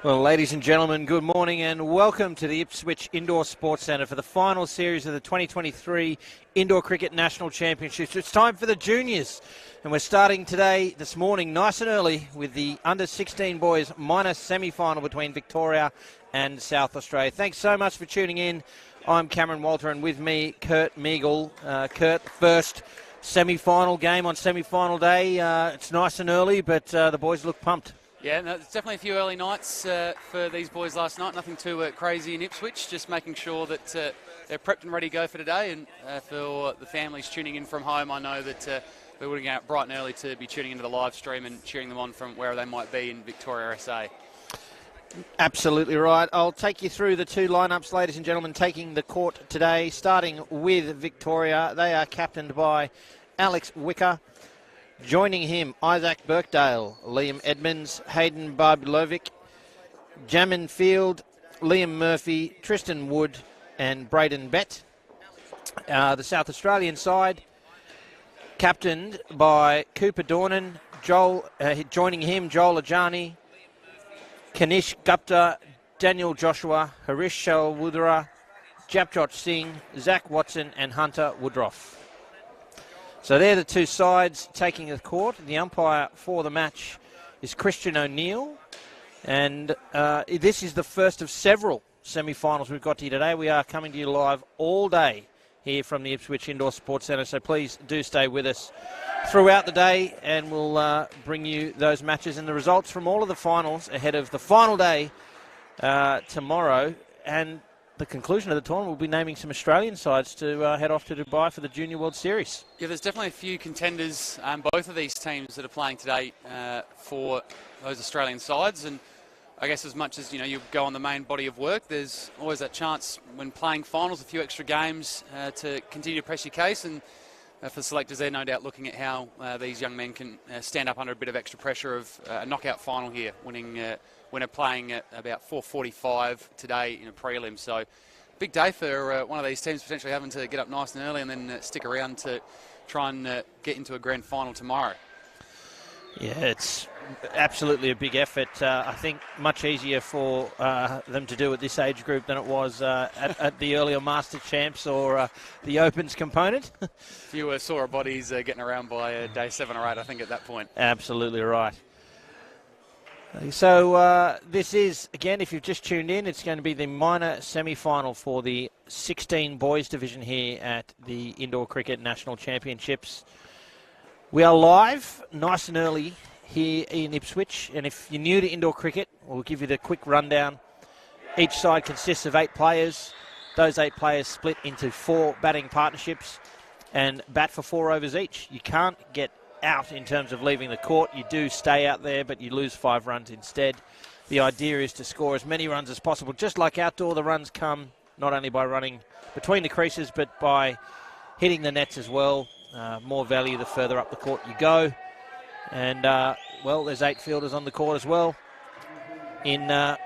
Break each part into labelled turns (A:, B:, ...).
A: Well, ladies and gentlemen, good morning and welcome to the Ipswich Indoor Sports Centre for the final series of the 2023 Indoor Cricket National Championships. It's time for the juniors, and we're starting this morning, nice and early, with the under-16 boys minor semi-final between Victoria and South Australia. Thanks so much for tuning in. I'm Cameron Walter, and with me, Kurt Meagle. Kurt, first semi-final game on semi-final day. It's nice and early, but the boys look pumped.
B: Yeah, no, there's definitely a few early nights for these boys last night. Nothing too crazy in Ipswich, just making sure that they're prepped and ready to go for today. And for the families tuning in from home, I know that we're looking out bright and early to be tuning into the live stream and cheering them on from wherever they might be in Victoria, SA.
A: Absolutely right. I'll take you through the two lineups, ladies and gentlemen, taking the court today, starting with Victoria. They are captained by Alex Wicker. Joining him, Isaac Birkdale, Liam Edmonds, Hayden Barbulovic, Jamin Field, Liam Murphy, Tristan Wood and Braden Bett. The South Australian side, captained by Cooper Dornan, joining him, Joel Ajani, Kanish Gupta, Daniel Joshua, Harish Shalwudra, Japjot Singh, Zach Watson and Hunter Woodruff. So they're the two sides taking the court. The umpire for the match is Christian O'Neill. And this is the first of several semi-finals we've got to you today. We are coming to you live all day here from the Ipswich Indoor Sports Centre. So please do stay with us throughout the day, and we'll bring you those matches and the results from all of the finals ahead of the final day tomorrow. And the conclusion of the tournament, we'll be naming some Australian sides to head off to Dubai for the Junior World Series.
B: Yeah, there's definitely a few contenders, both of these teams that are playing today for those Australian sides. And I guess as much as, you go on the main body of work, there's always that chance when playing finals, a few extra games to continue to press your case. And for the selectors, they're no doubt looking at how these young men can stand up under a bit of extra pressure of a knockout final here, winner playing at about 4:45 today in a prelim. So big day for one of these teams potentially having to get up nice and early and then stick around to try and get into a grand final tomorrow.
A: Yeah, it's absolutely a big effort. I think much easier for them to do at this age group than it was at the earlier Master Champs or the Opens component.
B: Fewer sore bodies getting around by day 7 or 8, I think, at that point.
A: Absolutely right. So this is, again, if you've just tuned in, it's going to be the minor semi-final for the 16 boys division here at the Indoor Cricket National Championships. We are live, nice and early, here in Ipswich. And if you're new to indoor cricket, we'll give you the quick rundown. Each side consists of 8 players. Those 8 players split into 4 batting partnerships and bat for 4 overs each. You can't get out in terms of leaving the court. You do stay out there, but you lose 5 runs instead. The idea is to score as many runs as possible. Just like outdoor, the runs come not only by running between the creases, but by hitting the nets as well. More value the further up the court you go. And, well, there's 8 fielders on the court as well. In the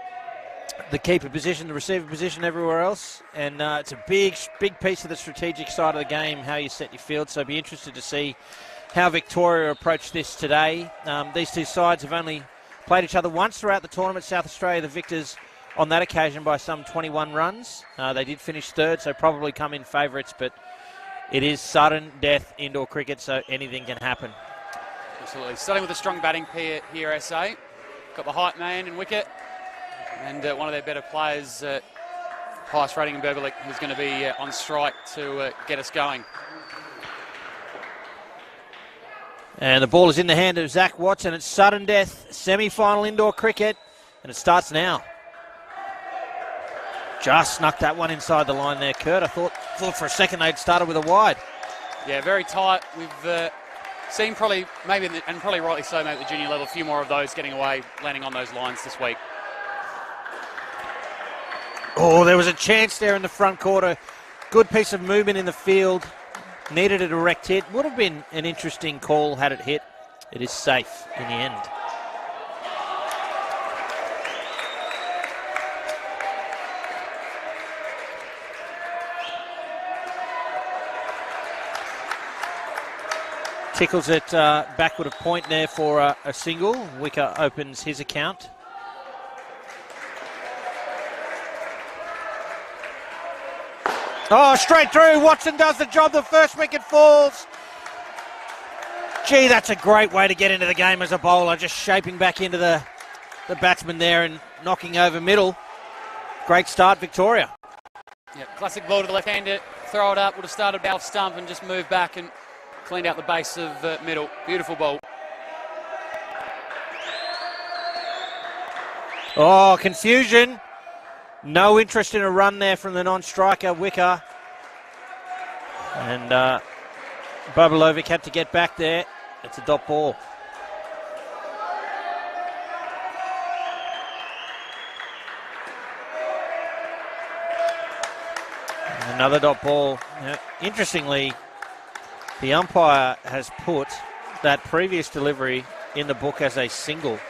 A: keeper position, the receiver position, everywhere else. And it's a big piece of the strategic side of the game, how you set your field. So be interested to see how Victoria approached this today. These two sides have only played each other once throughout the tournament. South Australia, the victors on that occasion by some 21 runs. They did finish third, so probably come in favourites, but it is sudden death indoor cricket, so anything can happen.
B: Absolutely. Starting with a strong batting pair here, SA. Got the height man in wicket, and one of their better players, highest rating in Berbelik, who's going to be on strike to get us going.
A: And the ball is in the hand of Zach Watson. It's sudden death, semi-final indoor cricket, and it starts now. Just snuck that one inside the line there, Kurt. I thought for a second they'd started with a wide.
B: Yeah, very tight. We've seen probably rightly so, maybe at the junior level, a few more of those getting away, landing on those lines this week.
A: Oh, there was a chance there in the front quarter. Good piece of movement in the field. Needed a direct hit. Would have been an interesting call had it hit. It is safe in the end. Tickles it backward of point there for a single. Wicker opens his account. Oh, straight through. Watson does the job the first wicket falls. Gee, that's a great way to get into the game as a bowler, just shaping back into the batsman there and knocking over middle. Great start, Victoria.
B: Yeah, classic ball to the left-hander. Throw it up, would have started off stump and just moved back and cleaned out the base of middle. Beautiful ball.
A: Oh, confusion. No interest in a run there from the non-striker, Wicker. And Babulovic had to get back there. It's a dot ball. And another dot ball. Now, interestingly, the umpire has put that previous delivery in the book as a single.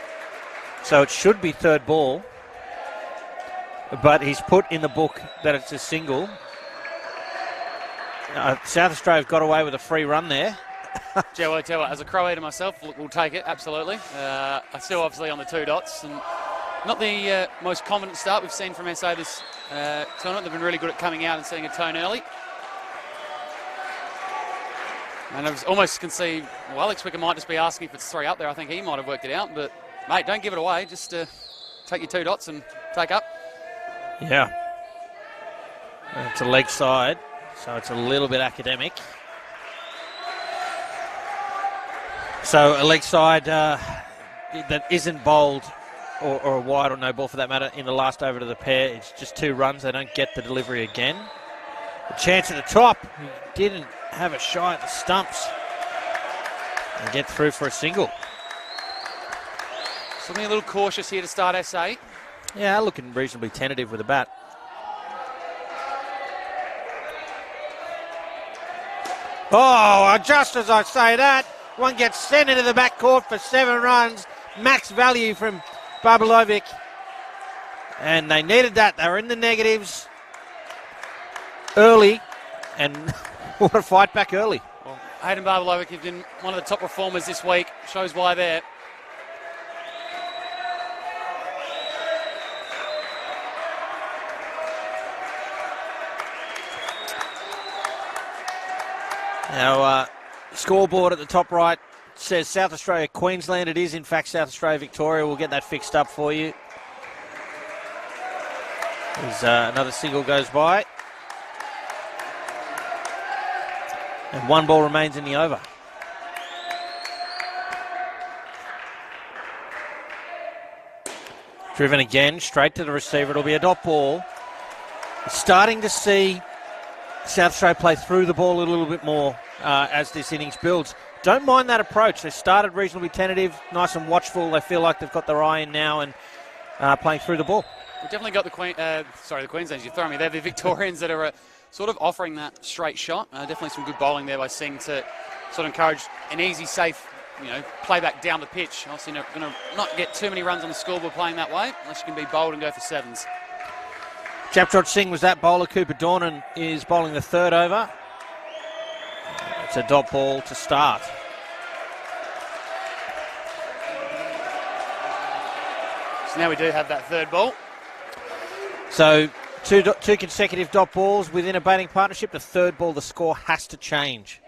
A: So it should be third ball. But he's put in the book that it's a single. South Australia have got away with a free run there.
B: Joe, I tell you what, as a Croater myself, we'll take it, absolutely. I'm still obviously on the 2 dots, and not the most confident start we've seen from SA this tournament. They've been really good at coming out and setting a tone early. And I was almost conceived, well, Alex Wicker might just be asking if it's 3 up there. I think he might have worked it out, but mate, don't give it away. Just take your 2 dots and take up.
A: Yeah. And it's a leg side, so it's a little bit academic. So a leg side that isn't bowled or a wide or no ball for that matter in the last over to the pair. It's just 2 runs. They don't get the delivery again. A chance at the top. He didn't have a shy at the stumps and get through for a single.
B: Something a little cautious here to start SA.
A: Yeah, looking reasonably tentative with the bat. Oh, just as I say that, one gets sent into the back court for 7 runs. Max value from Babulovic. And they needed that. They were in the negatives early. And what a fight back early.
B: Well, Hayden Babulovic has been one of the top performers this week. Shows why there.
A: Now, scoreboard at the top right says South Australia, Queensland. It is, in fact, South Australia, Victoria. We'll get that fixed up for you. As another single goes by. And 1 ball remains in the over. Driven again, straight to the receiver. It'll be a dot ball. Starting to see South Australia play through the ball a little bit more as this innings builds. Don't mind that approach. They started reasonably tentative, nice and watchful. They feel like they've got their eye in now and playing through the ball.
B: We've definitely got the Queenslanders. You're throwing me there. The Victorians that are sort of offering that straight shot. Definitely some good bowling there by Singh to sort of encourage an easy, safe, playback down the pitch. Obviously, going to not get too many runs on the scoreboard playing that way, unless you can be bold and go for 7s.
A: Japjot Singh was that bowler. Cooper Dornan is bowling the 3rd over. It's a dot ball to start.
B: So now we do have that 3rd ball.
A: So two consecutive dot balls within a batting partnership. The 3rd ball, the score has to change.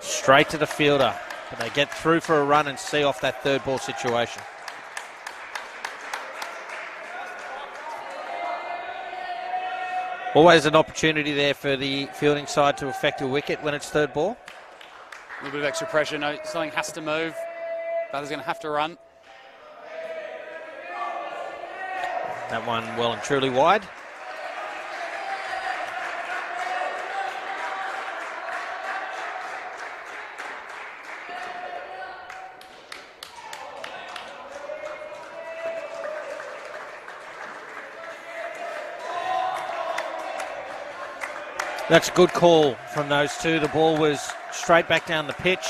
A: Straight to the fielder. But they get through for a run and see off that 3rd ball situation. Always an opportunity there for the fielding side to affect a wicket when it's 3rd ball.
B: A little bit of extra pressure. No, something has to move. Batter's going to have to run.
A: That one well and truly wide. That's a good call from those two. The ball was straight back down the pitch.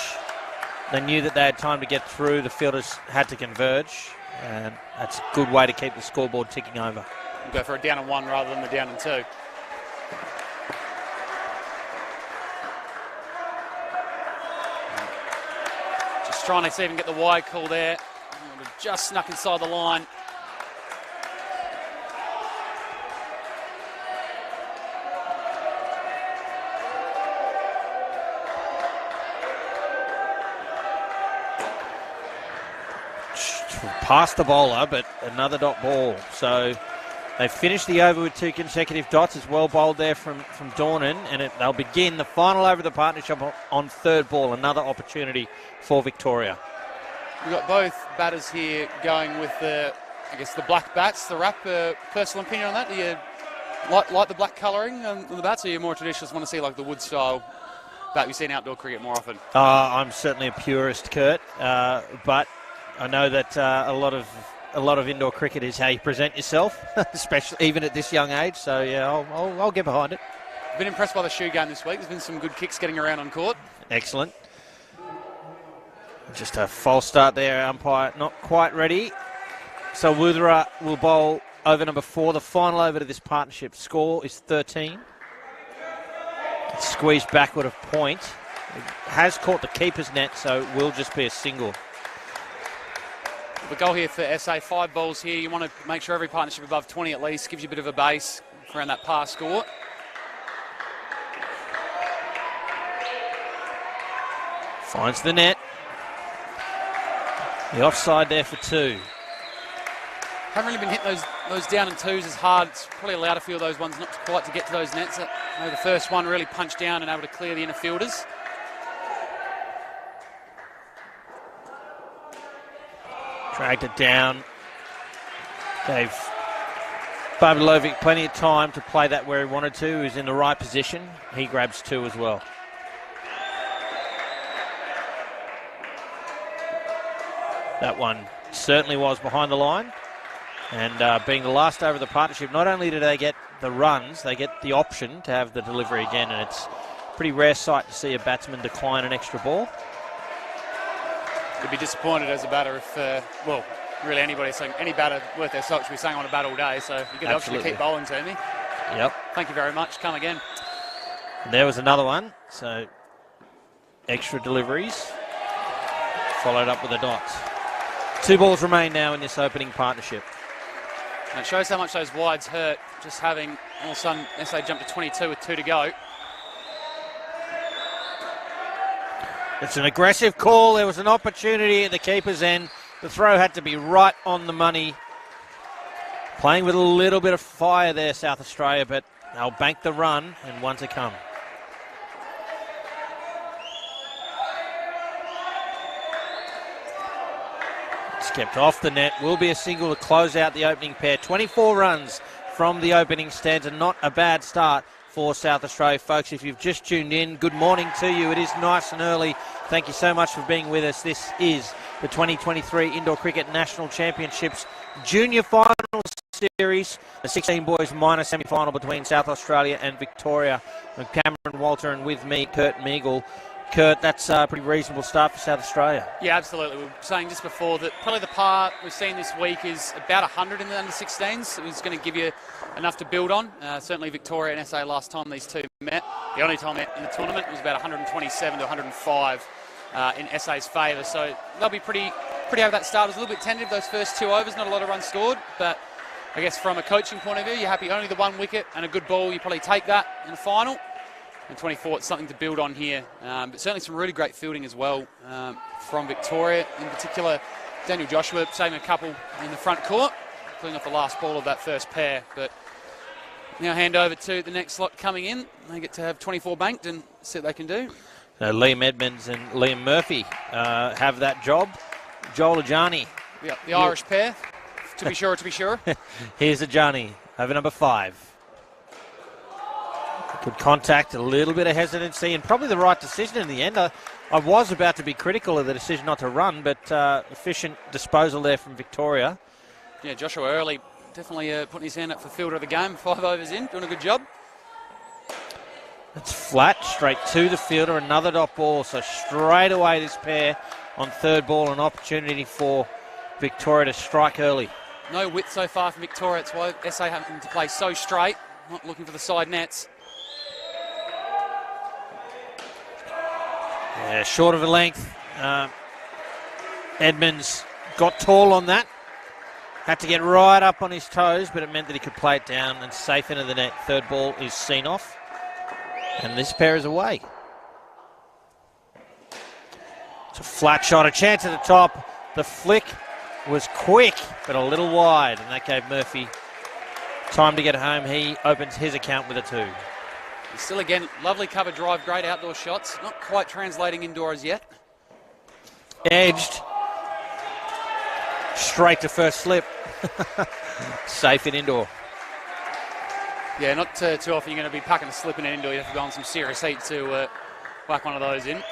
A: They knew that they had time to get through. The fielders had to converge. And that's a good way to keep the scoreboard ticking over.
B: We'll go for a down and 1 rather than the down and 2. Just trying to see if we can get the wide call there. Just snuck inside the line.
A: past the bowler, but another dot ball. So they finished the over with 2 consecutive dots. It's well bowled there from Dornan, and they'll begin the final over of the partnership on third ball. Another opportunity for Victoria.
B: We've got both batters here going with the black bats. The wrap, personal opinion on that? Do you like the black colouring on the bats, or you more traditionalists want to see like the wood style bat we see in outdoor cricket more often?
A: I'm certainly a purist, Kurt, but I know that a lot of indoor cricket is how you present yourself, especially even at this young age. So yeah, I'll get behind it.
B: I've been impressed by the shoe game this week. There's been some good kicks getting around on court.
A: Excellent. Just a false start there, umpire not quite ready. So Wuthera will bowl over number 4, the final over to this partnership. Score is 13. It's squeezed backward of point. It has caught the keeper's net, so it will just be a single.
B: The goal here for SA, 5 balls here. You want to make sure every partnership above 20 at least gives you a bit of a base around that par score.
A: Finds the net. The offside there for 2.
B: Haven't really been hitting those down and twos as hard. It's probably allowed a few of those ones not quite to get to those nets. The first one really punched down and able to clear the inner fielders.
A: Dragged it down. Gave Barbilovic plenty of time to play that where he wanted to. He's in the right position. He grabs 2 as well. That one certainly was behind the line. And being the last over of the partnership, not only do they get the runs, they get the option to have the delivery again. And it's a pretty rare sight to see a batsman decline an extra ball.
B: Could be disappointed as a batter if, really anybody saying any batter worth their socks should be saying on a bat all day. So you get the option to keep bowling to me.
A: Yep.
B: Thank you very much. Come again.
A: And there was another one. So extra deliveries followed up with a dot. 2 balls remain now in this opening partnership.
B: And it shows how much those wides hurt, just having all of a sudden SA jump to 22 with 2 to go.
A: It's an aggressive call. There was an opportunity at the keeper's end. The throw had to be right on the money. Playing with a little bit of fire there, South Australia, but they'll bank the run and one to come. Kept off the net, will be a single to close out the opening pair. 24 runs from the opening stanza, not a bad start for South Australia. Folks, if you've just tuned in, good morning to you. It is nice and early. Thank you so much for being with us. This is the 2023 Indoor Cricket National Championships Junior Final Series, the 16 boys minor semi-final between South Australia and Victoria. And Cameron Walter and with me, Kurt Meagle. Kurt, that's a pretty reasonable start for South Australia.
B: Yeah, absolutely. We were saying just before that probably the par we've seen this week is about 100 in the under-16s. It was going to give you enough to build on. Certainly Victoria and SA last time these two met. The only time in the tournament was about 127 to 105 in SA's favour. So they'll be pretty happy with that start. It was a little bit tentative, those first 2 overs, not a lot of runs scored. But I guess from a coaching point of view, you're happy only the 1 wicket and a good ball. You probably take that in the final. And 24, it's something to build on here. But certainly some really great fielding as well from Victoria. In particular, Daniel Joshua saving a couple in the front court, pulling off the last ball of that first pair. But now hand over to the next lot coming in. They get to have 24 banked and see what they can do.
A: So Liam Edmonds and Liam Murphy have that job. Joel Ajani.
B: Yeah, the Irish pair, to be sure, to be sure.
A: Here's Ajani over number 5. Good contact, a little bit of hesitancy, and probably the right decision in the end. I was about to be critical of the decision not to run, but efficient disposal there from Victoria.
B: Yeah, Joshua Early definitely putting his hand up for fielder of the game. 5 overs in, doing a good job.
A: It's flat, straight to the fielder, another dot ball. So straight away this pair on third ball, an opportunity for Victoria to strike early.
B: No width so far from Victoria. That's why SA having to play so straight, not looking for the side nets.
A: Yeah, short of a length. Edmonds got tall on that. Had to get right up on his toes, but it meant that he could play it down and safe into the net. Third ball is seen off. And this pair is away. It's a flat shot, a chance at the top. The flick was quick, but a little wide, and that gave Murphy time to get home. He opens his account with a 2.
B: Still, again, lovely cover drive, great outdoor shots. Not quite translating indoors yet.
A: Edged. Straight to first slip. Safe in indoor.
B: Yeah, not too often you're going to be packing a slip in an indoor. You have to go on some serious heat to whack one of those in.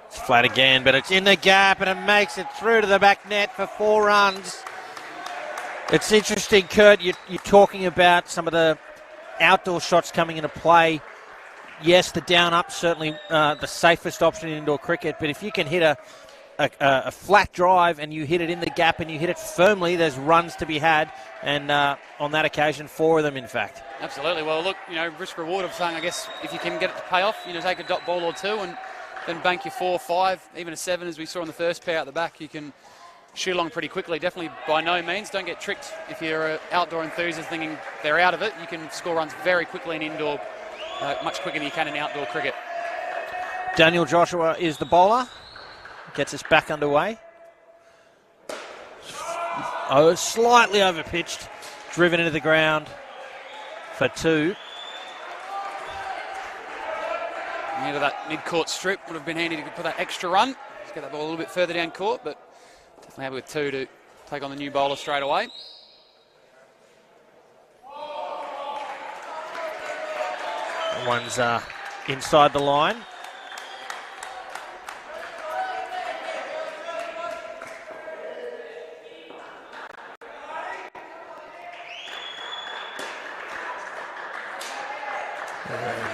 A: It's flat again, but it's in the gap, and it makes it through to the back net for 4 runs. It's interesting, Kurt, you're talking about some of the outdoor shots coming into play. Yes, the down-up certainly the safest option in indoor cricket, but if you can hit a flat drive and you hit it in the gap and you hit it firmly, there's runs to be had, and on that occasion, 4 of them, in fact.
B: Absolutely. Well, look, risk-reward of saying, I guess, if you can get it to pay off, take a dot ball or 2 and then bank your 4, 5, even a 7, as we saw in the first pair out the back. You can shoot along pretty quickly. Definitely, by no means, don't get tricked. If you're an outdoor enthusiast thinking they're out of it, you can score runs very quickly in indoor, much quicker than you can in outdoor cricket.
A: Daniel Joshua is the bowler. Gets us back underway. Oh, slightly overpitched. Driven into the ground for 2.
B: Into that mid-court strip would have been handy to put that extra run. Let's get that ball a little bit further down court, but definitely happy with 2 to take on the new bowler straight away.
A: One's inside the line.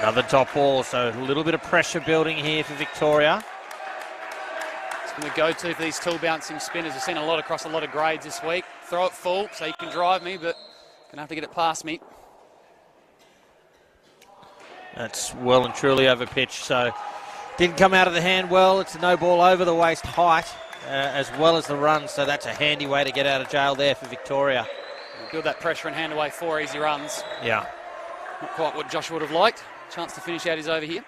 A: Another top ball, so a little bit of pressure building here for Victoria.
B: It's been the go-to for these tool bouncing spinners. We've seen a lot across a lot of grades this week. Throw it full so you can drive me, but going to have to get it past me.
A: That's well and truly over pitch, so didn't come out of the hand well. It's a no ball over the waist height as well as the run, so that's a handy way to get out of jail there for Victoria.
B: Build that pressure and hand away 4 easy runs.
A: Yeah.
B: Not quite what Joshua would have liked. Chance to finish out his over here.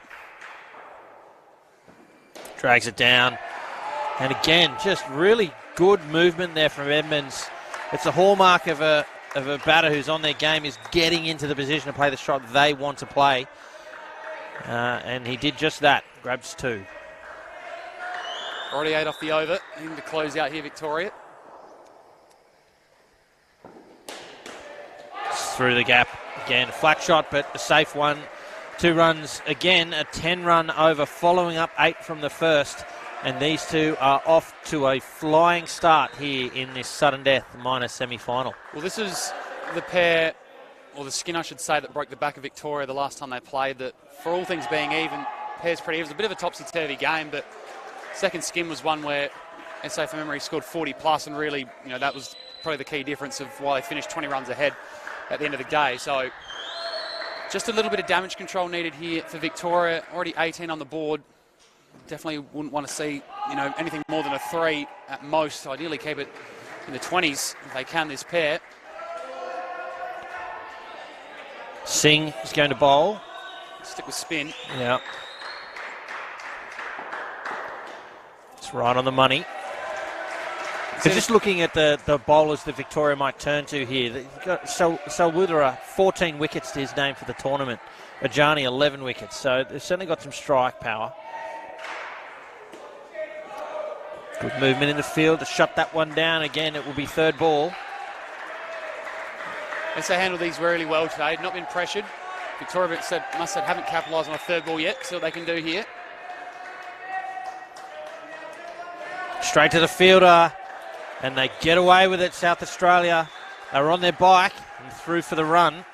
A: Drags it down. And again, just really good movement there from Edmonds. It's a hallmark of a batter who's on their game, is getting into the position to play the shot they want to play. And he did just that. Grabs 2.
B: Already 8 off the over. Needing to close out here, Victoria.
A: It's through the gap. Again, a flat shot, but a safe one. 2 runs again, a 10-run over, following up 8 from the first. And these 2 are off to a flying start here in this sudden death minor semi-final.
B: Well, this is the pair, or the skin I should say, that broke the back of Victoria the last time they played. That for all things being even, pairs pretty. It was a bit of a topsy-turvy game, but second skin was one where SA from memory scored 40 plus, and really, that was probably the key difference of why they finished 20 runs ahead at the end of the day. So just a little bit of damage control needed here for Victoria. Already 18 on the board. Definitely wouldn't want to see, anything more than a 3 at most. Ideally keep it in the 20s if they can, this pair.
A: Singh is going to bowl.
B: Stick with spin.
A: Yeah. It's right on the money. So just looking at the bowlers that Victoria might turn to here, Salwudera, 14 wickets to his name for the tournament. Ajani, 11 wickets. So they've certainly got some strike power. Good movement in the field to shut that one down. Again, it will be 3rd ball.
B: SA handled these really well today. Not been pressured. Victoria must have haven't capitalised on a 3rd ball yet. See what they can do here.
A: Straight to the fielder. And they get away with it, South Australia. They're on their bike and through for the run.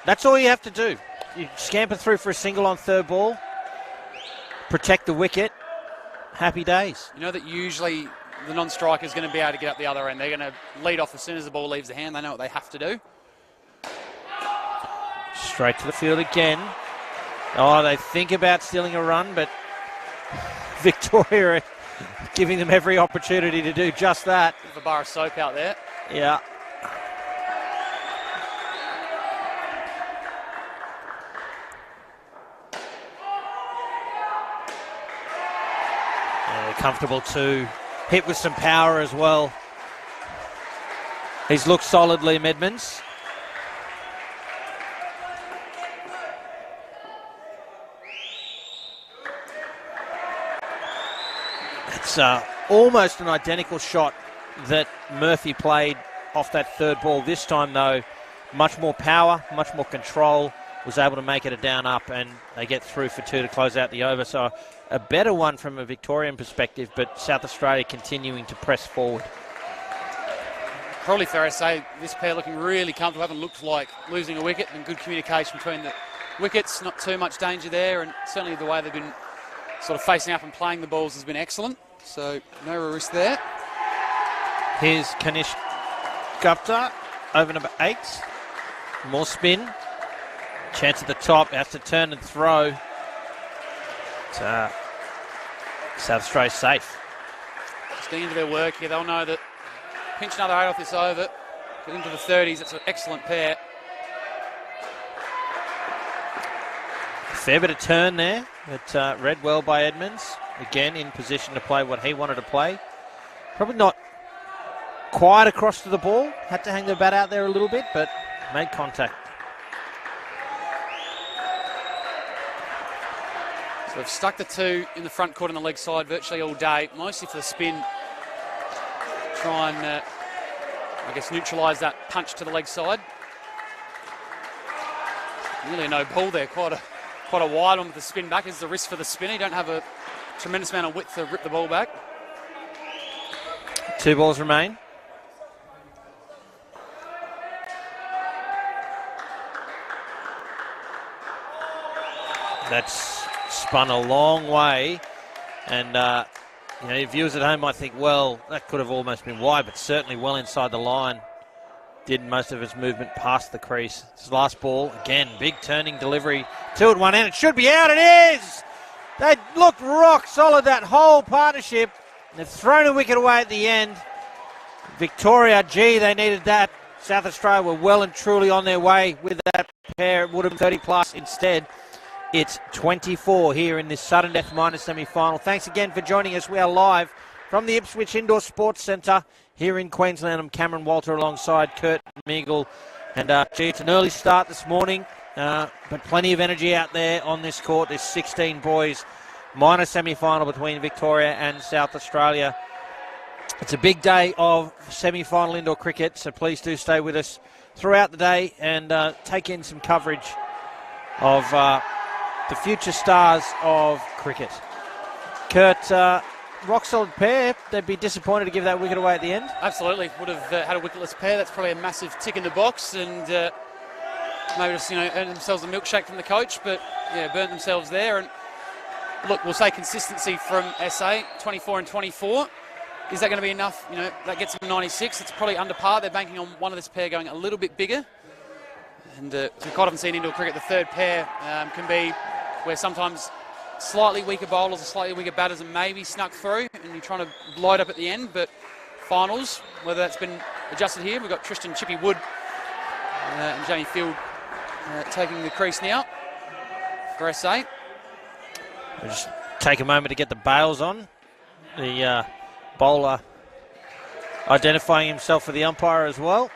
A: That's all you have to do. You scamper through for a single on 3rd ball. Protect the wicket. Happy days.
B: You know that usually the non-striker is going to be able to get up the other end. They're going to lead off as soon as the ball leaves the hand. They know what they have to do.
A: Straight to the field again. Oh, they think about stealing a run, but Victoria giving them every opportunity to do just that.
B: Bit of a bar of soap out there.
A: Yeah. Comfortable to hit with some power as well. He's looked solid, Liam Edmonds. It's almost an identical shot that Murphy played off that third ball. This time, though, much more power, much more control, was able to make it a down-up, and they get through for 2 to close out the over. So a better one from a Victorian perspective, but South Australia continuing to press forward.
B: Probably fair to say this pair looking really comfortable, haven't looked like losing a wicket, and good communication between the wickets, not too much danger there, and certainly the way they've been sort of facing up and playing the balls has been excellent, so no risk there.
A: Here's Kanish Gupta over number 8. More spin. Chance at the top, has to turn and throw. South Australia safe.
B: Just getting into their work here, they'll know that pinch another 8 off this over, get into the 30s, it's an excellent pair.
A: Fair bit of turn there, but read well by Edmonds. Again, in position to play what he wanted to play. Probably not quite across to the ball. Had to hang the bat out there a little bit, but made contact.
B: So they've stuck the 2 in the front court on the leg side virtually all day, mostly for the spin. Try and, I guess, neutralise that punch to the leg side. Really no ball there, quite a wide one with the spin back. Is the risk for the spinner. You don't have a tremendous amount of width to rip the ball back.
A: 2 balls remain. That's spun a long way, and viewers at home might think, well, that could have almost been wide, but certainly well inside the line. Did most of his movement past the crease. His last ball, again, big turning delivery. 2 at one end. It should be out. It is! They looked rock solid, that whole partnership. They've thrown a wicket away at the end. Victoria, gee, they needed that. South Australia were well and truly on their way with that pair. It would have been 30 plus. Instead, it's 24 here in this sudden death minor semi-final. Thanks again for joining us. We are live from the Ipswich Indoor Sports Centre here in Queensland. I'm Cameron Walter alongside Kurt Meagle. And it's an early start this morning, but plenty of energy out there on this court. This 16 boys minor semi-final between Victoria and South Australia. It's a big day of semi-final indoor cricket, so please do stay with us throughout the day and take in some coverage of the future stars of cricket. Kurt, rock solid pair. They'd be disappointed to give that wicket away at the end.
B: Absolutely. Would have had a wicketless pair. That's probably a massive tick in the box, and maybe just earned themselves a milkshake from the coach, but yeah, burnt themselves there. And look, we'll say consistency from SA, 24 and 24. Is that going to be enough? That gets them 96. It's probably under par. They're banking on one of this pair going a little bit bigger. And we quite often see in indoor cricket the third pair can be where sometimes slightly weaker bowlers or slightly weaker batters and maybe snuck through, and you're trying to light up at the end. But finals, whether that's been adjusted here, we've got Tristan Chippy Wood and Jamie Field taking the crease now for SA.
A: We'll just take a moment to get the bails on. The bowler identifying himself for the umpire as well.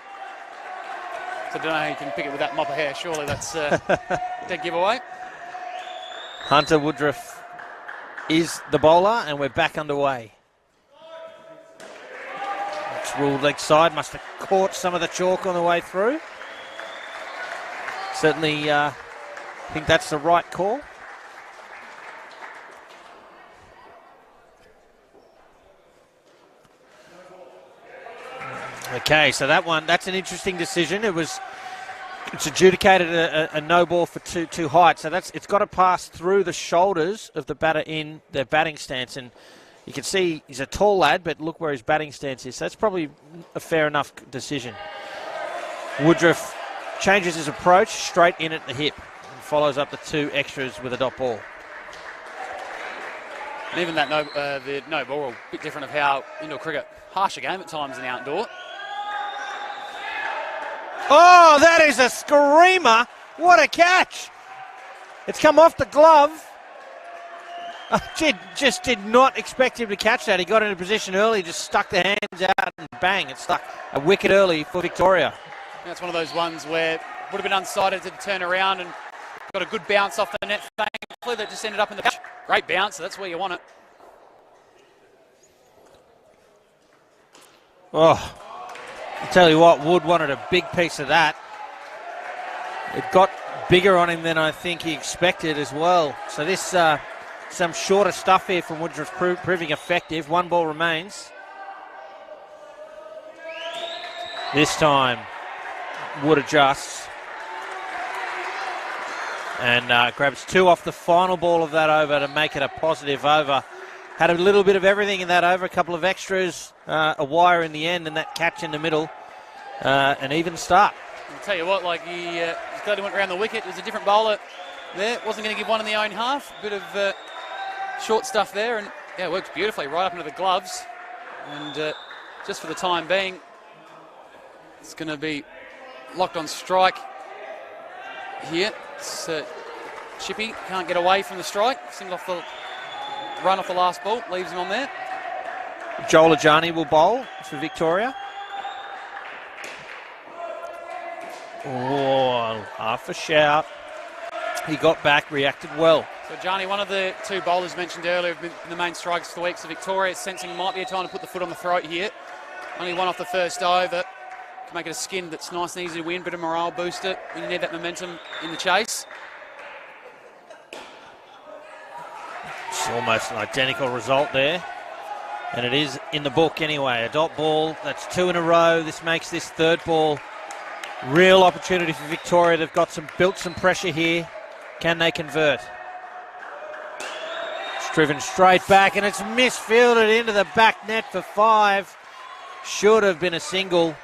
B: So I don't know how you can pick it with that mop of hair. Surely that's dead giveaway.
A: Hunter Woodruff is the bowler, and we're back underway. It's ruled leg side. Must have caught some of the chalk on the way through. Certainly think that's the right call. Okay, so that's an interesting decision. It's adjudicated a no ball for too height, so it's got to pass through the shoulders of the batter in their batting stance, and you can see he's a tall lad, but look where his batting stance is. So that's probably a fair enough decision. Woodruff changes his approach straight in at the hip and follows up the 2 extras with a dot ball.
B: And even that the no ball, a bit different of how indoor cricket, harsher game at times in the outdoor.
A: Oh, that is a screamer. What a catch. It's come off the glove. Just did not expect him to catch that. He got into position early, just stuck the hands out and bang, it stuck a wicket early for Victoria.
B: That's one of those ones where it would have been unsighted to turn around and got a good bounce off the net. Thankfully, that just ended up in the catch. Great bounce, that's where you want it.
A: Oh, I tell you what, Wood wanted a big piece of that. It got bigger on him than I think he expected as well. So this, some shorter stuff here from Woodruff proving effective. One ball remains. This time, Wood adjusts and grabs 2 off the final ball of that over to make it a positive over. Had a little bit of everything in that over, a couple of extras, a wire in the end, and that catch in the middle. An even start.
B: I'll tell you what, like he glad he went around the wicket. It was a different bowler there. Wasn't going to give one in the own half. Bit of short stuff there, and yeah, it works beautifully right up into the gloves. And just for the time being, it's going to be locked on strike here. It's, Chippy can't get away from the strike. Single off the run off the last ball, leaves him on there.
A: Joel Ajani will bowl for Victoria. Oh, half a shout. He got back, reacted well.
B: So Johnny, one of the 2 bowlers mentioned earlier, have been the main strikers for the week. So Victoria sensing might be a time to put the foot on the throat here. Only one off the first over. Can make it a skin that's nice and easy to win. Bit of morale booster when you need that momentum in the chase.
A: It's almost an identical result there. And it is in the book anyway. A dot ball, that's 2 in a row. This makes this 3rd ball real opportunity for Victoria. They've got built some pressure here. Can they convert? It's driven straight back and it's misfielded into the back net for 5. Should have been a single.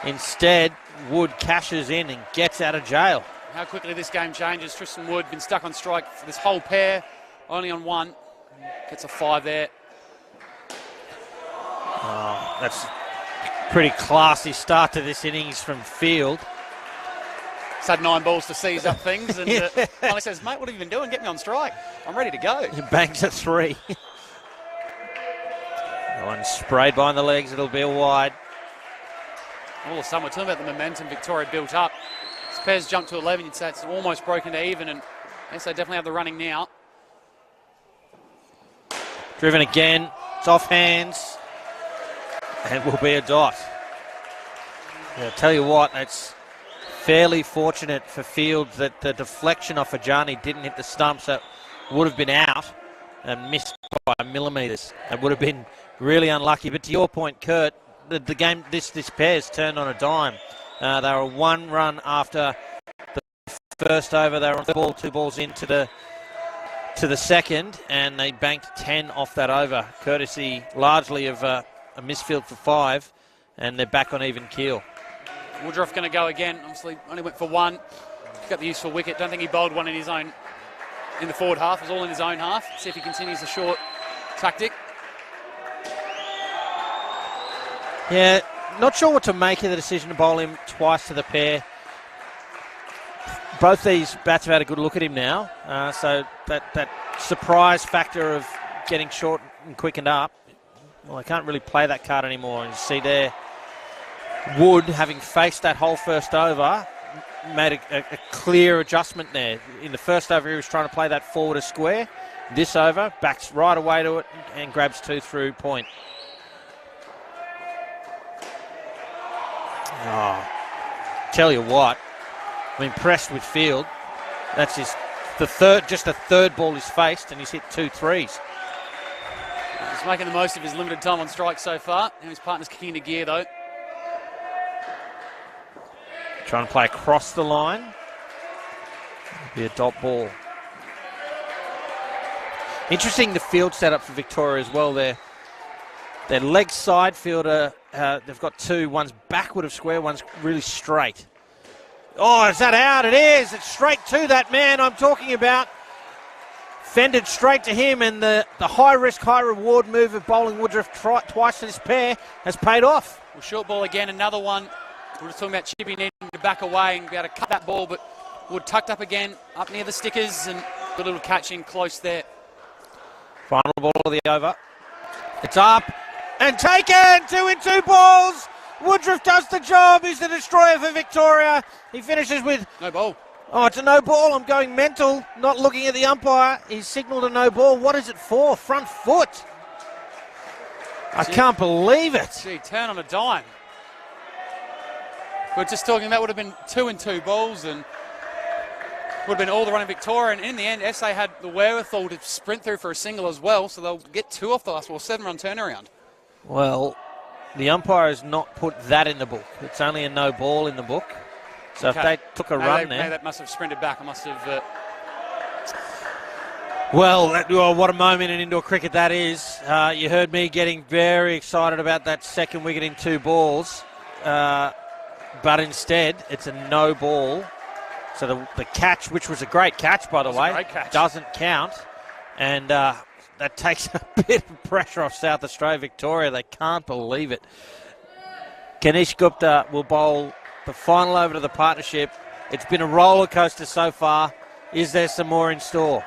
A: Instead, Wood cashes in and gets out of jail.
B: How quickly this game changes. Tristan Wood been stuck on strike for this whole pair, only on 1. Gets a 5 there.
A: Oh, that's pretty classy start to this innings from Field.
B: He's had 9 balls to seize up things and finally says, mate, what have you been doing? Get me on strike. I'm ready to go.
A: He bangs a 3. One sprayed behind the legs. It'll be a wide.
B: All of a sudden, we're talking about the momentum Victoria built up. This pair's jumped to 11. You'd say it's almost broken to even, and yes, they definitely have the running now.
A: Driven again. It's off hands. And will be a dot. Yeah, I'll tell you what, it's fairly fortunate for Field that the deflection off Ajani didn't hit the stumps. That would have been out and missed by millimetres. It would have been really unlucky. But to your point, Kurt, the game, this pair's turned on a dime. They were 1 run after the first over. They were on the ball, 2 balls into the second, and they banked 10 off that over, courtesy largely of a misfield for 5, and they're back on even keel.
B: Woodruff going to go again. Obviously, only went for 1. Got the useful wicket. Don't think he bowled one in his own in the forward half. It was all in his own half. See if he continues the short tactic.
A: Yeah, not sure what to make of the decision to bowl him twice to the pair. Both these bats have had a good look at him now, so that surprise factor of getting short and quickened up, well, I can't really play that card anymore. And you see there, Wood, having faced that whole first over, made a clear adjustment there. In the first over, he was trying to play that forward a square. This over, backs right away to it and grabs 2 through point. Oh, tell you what, I'm impressed with Field. That's the third ball he's faced, and he's hit 2 threes.
B: He's making the most of his limited time on strike so far. Now his partner's kicking into gear though.
A: Trying to play across the line. Be a dot ball. Interesting the field setup for Victoria as well. Their leg side fielder, they've got 2. One's backward of square, one's really straight. Oh, is that out? It is. It's straight to that man I'm talking about. Fended straight to him, and the high-risk, high-reward move of bowling Woodruff twice to this pair has paid off.
B: Well, short ball again, another one. We were just talking about Chippy needing to back away and be able to cut that ball, but Wood tucked up again, up near the stickers, and a little catch in close there.
A: Final ball of the over. It's up and taken. 2 in 2 balls. Woodruff does the job. He's the destroyer for Victoria. He finishes with...
B: No ball.
A: Oh, it's a no ball. I'm going mental. Not looking at the umpire. He's signalled a no ball. What is it for? Front foot. I can't believe it.
B: Gee, turn on a dime. We're just talking about would have been 2 in 2 balls and would have been all the run in Victoria. And in the end, SA had the wherewithal to sprint through for a single as well, so they'll get 2 off the last ball, 7-run turnaround.
A: Well, the umpire has not put that in the book. It's only a no ball in the book. So
B: Okay.
A: if they took a run there...
B: Maybe that must have sprinted back. I must have...
A: Well, what a moment in indoor cricket that is. You heard me getting very excited about that second wicket in 2 balls. But instead, it's a no ball. So the catch, which was a great catch, by the way, doesn't count. And that takes a bit of pressure off South Australia. Victoria, they can't believe it. Ganesh Gupta will bowl the final over to the partnership. It's been a roller coaster so far. Is there some more in store?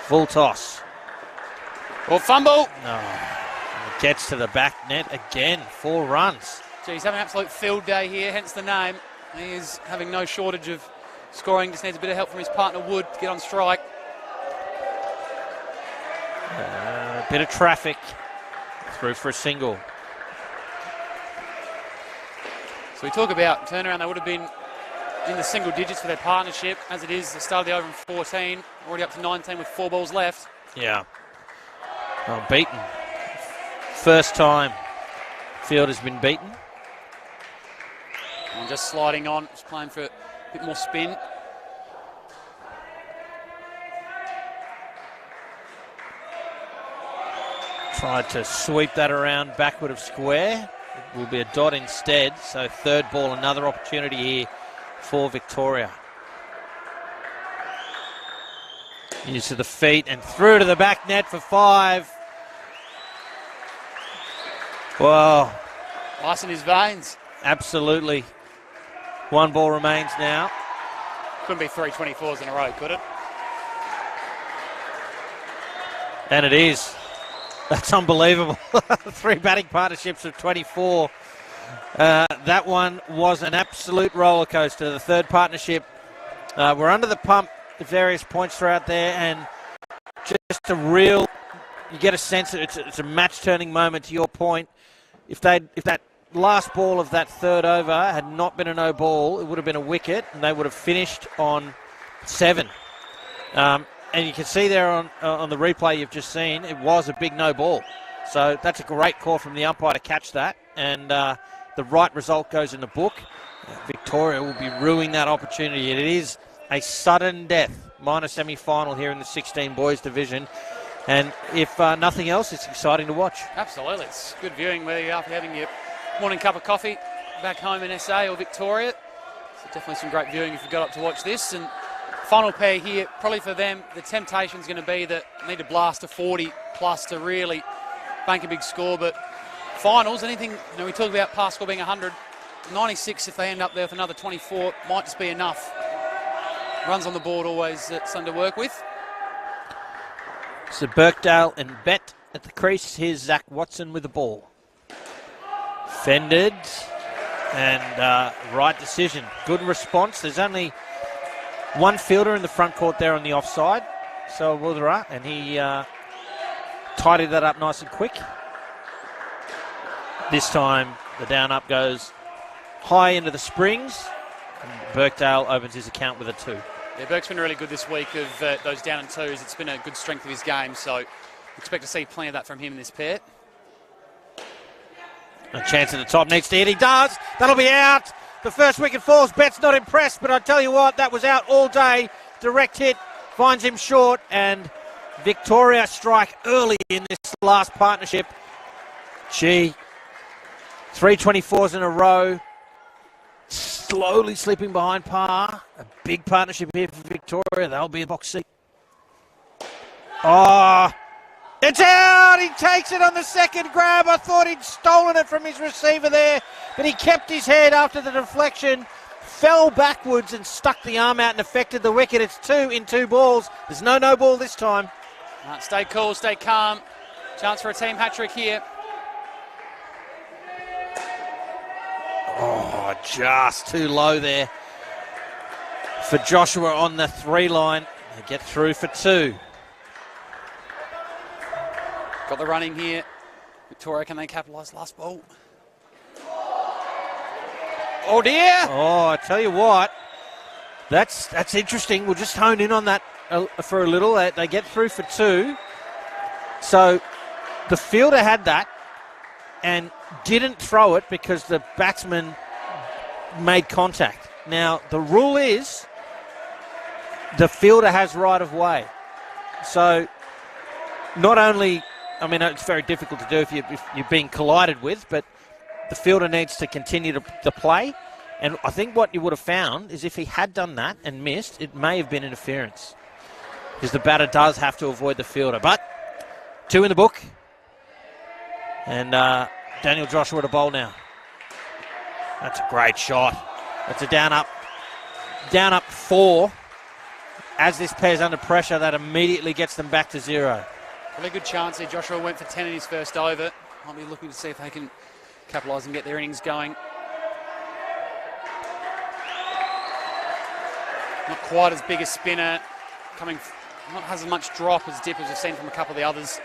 A: Full toss.
B: Well, fumble.
A: No. It gets to the back net again. 4 runs.
B: Gee, he's having an absolute field day here, hence the name. He is having no shortage of scoring. Just needs a bit of help from his partner Wood to get on strike.
A: A bit of traffic. Through for a single.
B: So we talk about turnaround. They would have been in the single digits for their partnership. As it is, they started the over in 14, already up to 19 with 4 balls left.
A: Yeah. Oh, beaten. First time field has been beaten.
B: And just sliding on, just playing for a bit more spin.
A: Tried to sweep that around backward of square. It will be a dot instead. So 3rd ball, another opportunity here for Victoria. Use of the feet and through to the back net for 5. Well,
B: Ice in his veins.
A: Absolutely. 1 ball remains now.
B: Couldn't be 3 24s in a row, could it?
A: And it is. That's unbelievable. 3 batting partnerships of 24. That one was an absolute roller coaster. The 3rd partnership, we're under the pump at various points throughout there, and just a real, you get a sense that it's a match-turning moment. To your point, if that last ball of that 3rd over had not been a no ball, it would have been a wicket, and they would have finished on 7. And you can see there on the replay you've just seen, it was a big no ball. So that's a great call from the umpire to catch that. And the right result goes in the book. Victoria will be ruining that opportunity. It is a sudden death minor semi-final here in the 16 boys division. And if nothing else, it's exciting to watch.
B: Absolutely. It's good viewing whether you're after having your morning cup of coffee back home in SA or Victoria. So definitely some great viewing if you got up to watch this. And final pair here, probably for them, the temptation's going to be that they need to blast a 40 plus to really bank a big score. But finals, anything, we talk about past score being 100, 96 if they end up there with another 24 might just be enough. Runs on the board always something to work with.
A: So Birkdale and Bet at the crease. Here's Zach Watson with the ball. Fended and right decision. Good response. There's only one fielder in the front court there on the offside, so Wudera, and he tidied that up nice and quick. This time the down up goes high into the springs, and Birkdale opens his account with a 2.
B: Yeah, Burke's been really good this week of those down and 2s. It's been a good strength of his game, so expect to see plenty of that from him in this pair.
A: A chance at the top needs to hit. He does. That'll be out. The first wicket falls. Bet's not impressed, but I tell you what, that was out all day. Direct hit finds him short, and Victoria strike early in this last partnership. Gee, 3 24s in a row. Slowly slipping behind par. A big partnership here for Victoria. They'll be in box seat. Oh, it's out! He takes it on the second grab. I thought he'd stolen it from his receiver there, but he kept his head after the deflection, fell backwards and stuck the arm out and affected the wicket. It's 2 in 2 balls. There's no ball this time.
B: Stay cool, stay calm. Chance for a team hat-trick here.
A: Oh, just too low there for Joshua on the 3 line. They get through for 2.
B: Got the running here. Victoria, can they capitalise last ball? Oh dear!
A: Oh, I tell you what, that's interesting. We'll just hone in on that for a little. They get through for 2. So the fielder had that and didn't throw it because the batsman made contact. Now, the rule is the fielder has right of way. So not only, I mean, it's very difficult to do if you're being collided with, but the fielder needs to continue to play. And I think what you would have found is if he had done that and missed, it may have been interference. Because the batter does have to avoid the fielder. But 2 in the book. And Daniel Joshua to bowl now. That's a great shot. That's a down up 4. As this pair's under pressure, that immediately gets them back to 0.
B: Really good chance here. Joshua went for 10 in his first over. I'll be looking to see if they can capitalise and get their innings going. Not quite as big a spinner. Not has as much drop as dip as we've seen from a couple of the others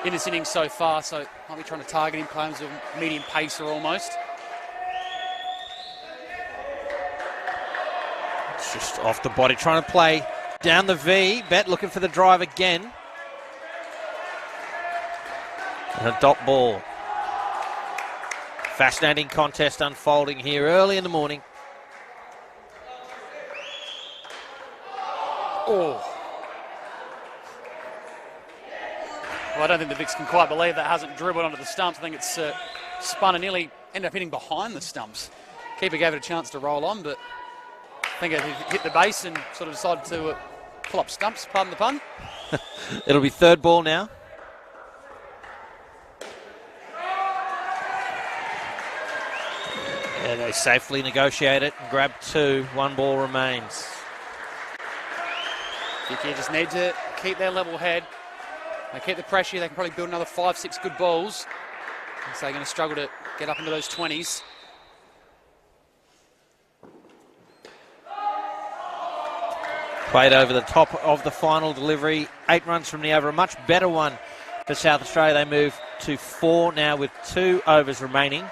B: in this innings so far. So might be trying to target him, play him as a medium pacer almost.
A: It's just off the body, trying to play down the V. Bet looking for the drive again. And a dot ball. Fascinating contest unfolding here early in the morning.
B: Oh. Well, I don't think the Vics can quite believe that hasn't dribbled onto the stumps. I think it's spun and nearly ended up hitting behind the stumps. Keeper gave it a chance to roll on, but I think it hit the base and sort of decided to pull up stumps, pardon the pun.
A: It'll be 3rd ball now. Yeah, they safely negotiate it and grab 2. 1 ball remains.
B: Vicky just need to keep their level head. They keep the pressure. They can probably build another 5-6 good balls. So they're going to struggle to get up into those 20s.
A: Played over the top of the final delivery. 8 runs from the over. A much better one for South Australia. They move to 4 now with 2 overs remaining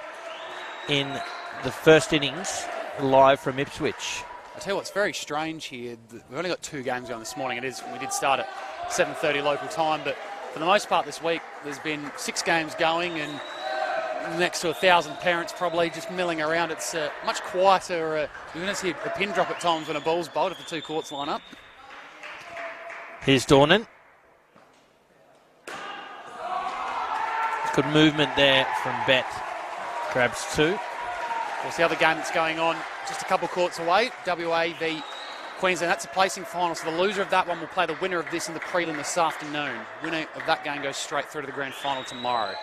A: in the first innings live from Ipswich.
B: I tell you what's very strange here. We've only got 2 games going this morning. We did start at 7:30 local time, but for the most part this week there's been 6 games going and next to 1,000 parents probably just milling around. It's much quieter. You're going to see a pin drop at times when a ball's bowled if the 2 courts line up.
A: Here's Dornan. Good movement there from Bet. Grabs 2.
B: Of course, the other game that's going on just a couple courts away, WA v Queensland. That's a placing final, so the loser of that one will play the winner of this in the prelim this afternoon. Winner of that game goes straight through to the grand final tomorrow.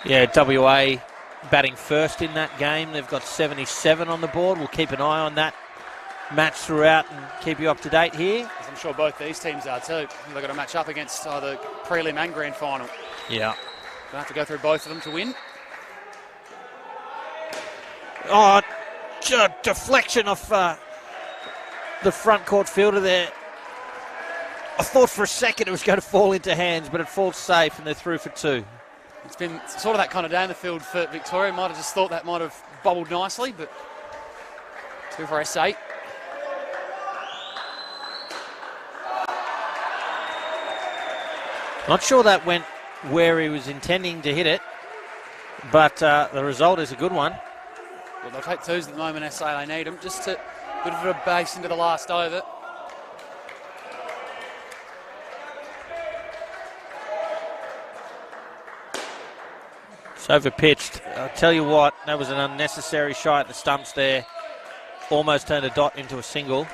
A: Yeah, WA batting first in that game. They've got 77 on the board. We'll keep an eye on that match throughout and keep you up to date here.
B: As I'm sure both these teams are too. They've got to match up against either prelim and grand final.
A: Yeah.
B: They'll have to go through both of them to win.
A: Oh, deflection off the front court fielder there. I thought for a second it was going to fall into hands, but it falls safe and they're through for 2.
B: It's been sort of that kind of day in the field for Victoria. Might have just thought that might have bobbled nicely, but 2 for SA.
A: Not sure that went where he was intending to hit it, but the result is a good one.
B: Well, they'll take 2s at the moment, SA. They need them just to put a bit of base into the last over.
A: It's overpitched. I'll tell you what, that was an unnecessary shot at the stumps there. Almost turned a dot into a single.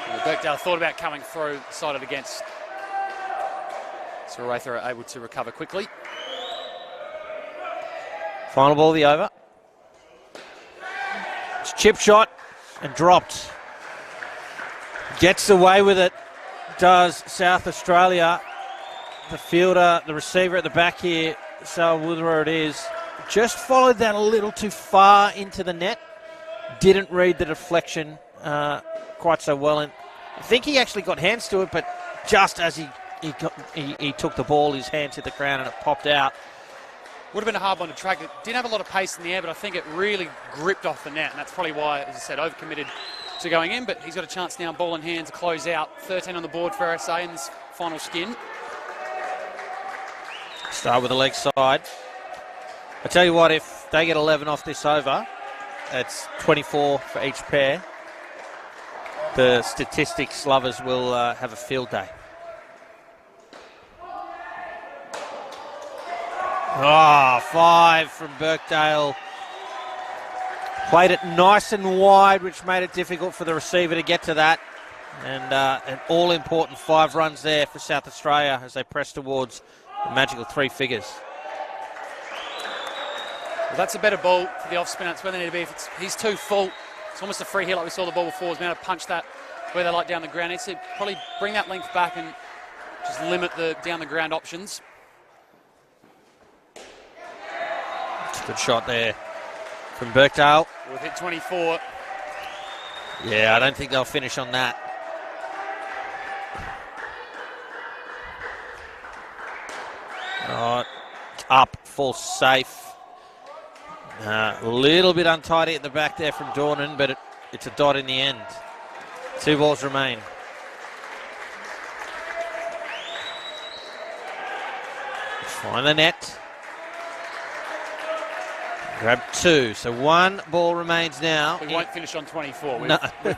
B: Well, Birkdale thought about coming through, decided against. So Rather are able to recover quickly.
A: Final ball of the over. It's chip shot and dropped. Gets away with it, does South Australia. The fielder, the receiver at the back here, so whether it is, just followed that a little too far into the net. Didn't read the deflection quite so well. And I think he actually got hands to it, but just as he took the ball, his hands hit the ground and it popped out.
B: Would have been a hard one to track. It didn't have a lot of pace in the air, but I think it really gripped off the net, and that's probably why, as I said, overcommitted to going in. But he's got a chance now, ball in hand, to close out. 13 on the board for SA in this final skin.
A: Start with the leg side. I tell you what, if they get 11 off this over, it's 24 for each pair. The statistics lovers will have a field day. Oh, 5 from Birkdale. Played it nice and wide, which made it difficult for the receiver to get to that. And an all-important 5 runs there for South Australia as they press towards the magical 3 figures.
B: Well, that's a better ball for the off-spinner. It's where they need to be. If he's too full, it's almost a free hit like we saw the ball before. He's been able to punch that where they like down the ground. Needs to probably bring that length back and just limit the down-the-ground options.
A: It's a good shot there from Birkdale.
B: We've hit 24.
A: Yeah, I don't think they'll finish on that. Oh, it's up, full safe. A little bit untidy at the back there from Dornan, but it's a dot in the end. 2 balls remain. Find the net. Grab 2, so 1 ball remains now.
B: We won't finish on 24.
A: No.
B: We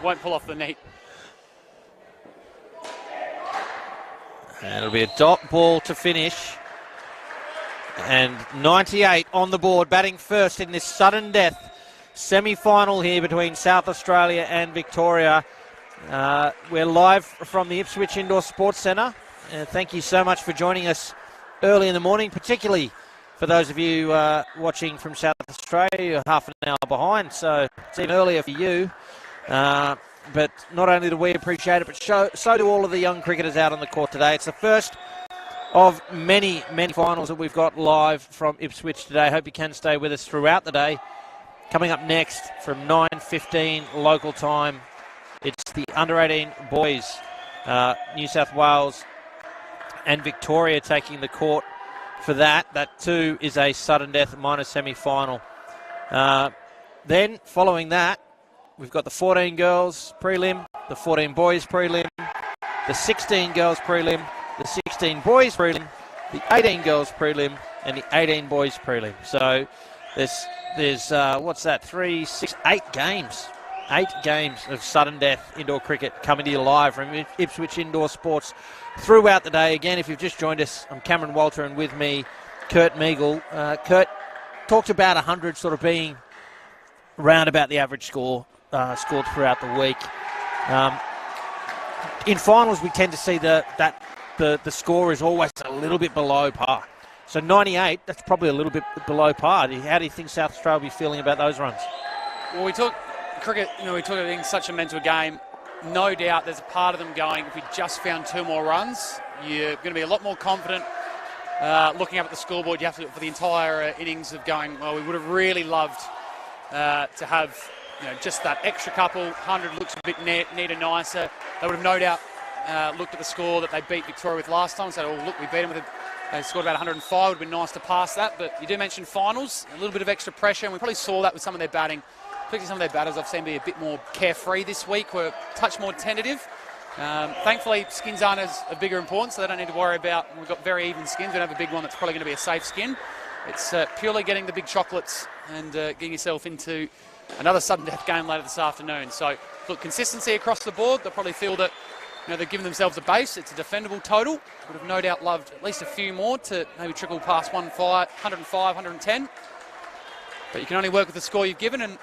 B: won't pull off the net.
A: And it'll be a dot ball to finish. And 98 on the board, batting first in this sudden death semi-final here between South Australia and Victoria. We're live from the Ipswich Indoor Sports Centre. Thank you so much for joining us early in the morning, particularly for those of you watching from South Australia. You're half an hour behind, so it's even earlier for you. But not only do we appreciate it, but so do all of the young cricketers out on the court today. It's the first of many, many finals that we've got live from Ipswich today. I hope you can stay with us throughout the day. Coming up next from 9:15 local time, it's the under-18 boys. New South Wales and Victoria taking the court for that. That too is a sudden death minor semi-final. Then following that, we've got the 14 girls prelim, the 14 boys prelim, the 16 girls prelim, the 16 boys prelim, the 18 girls prelim, and the 18 boys prelim. So there's what's that? 3, 6, 8 games. 8 games of sudden death indoor cricket coming to you live from Ipswich Indoor Sports throughout the day. Again, if you've just joined us, I'm Cameron Walter, and with me, Kurt Meagle. Kurt talked about 100 sort of being round about the average score scored throughout the week. In finals, we tend to see the score is always a little bit below par. So 98, that's probably a little bit below par. How do you think South Australia will be feeling about those runs?
B: Well, we talk cricket, we talk about it being such a mental game. No doubt there's a part of them going, if we just found 2 more runs, you're going to be a lot more confident looking up at the scoreboard. You have to for the entire innings of going, well, we would have really loved to have just that extra couple. 100 looks a bit neater, nicer. They would have no doubt looked at the score that they beat Victoria with last time and said, oh, look, we beat them with they scored about 105. It would have been nice to pass that. But you do mention finals, a little bit of extra pressure, and we probably saw that with some of their batting. Particularly some of their batters I've seen be a bit more carefree this week, were a touch more tentative. Thankfully, skins aren't as a bigger importance, so they don't need to worry about, we've got very even skins. We don't have a big one that's probably going to be a safe skin. It's purely getting the big chocolates and getting yourself into another sudden death game later this afternoon. So, look, consistency across the board. They'll probably feel that they've given themselves a base. It's a defendable total. Would have no doubt loved at least a few more to maybe trickle past 105, 110. But you can only work with the score you've given, and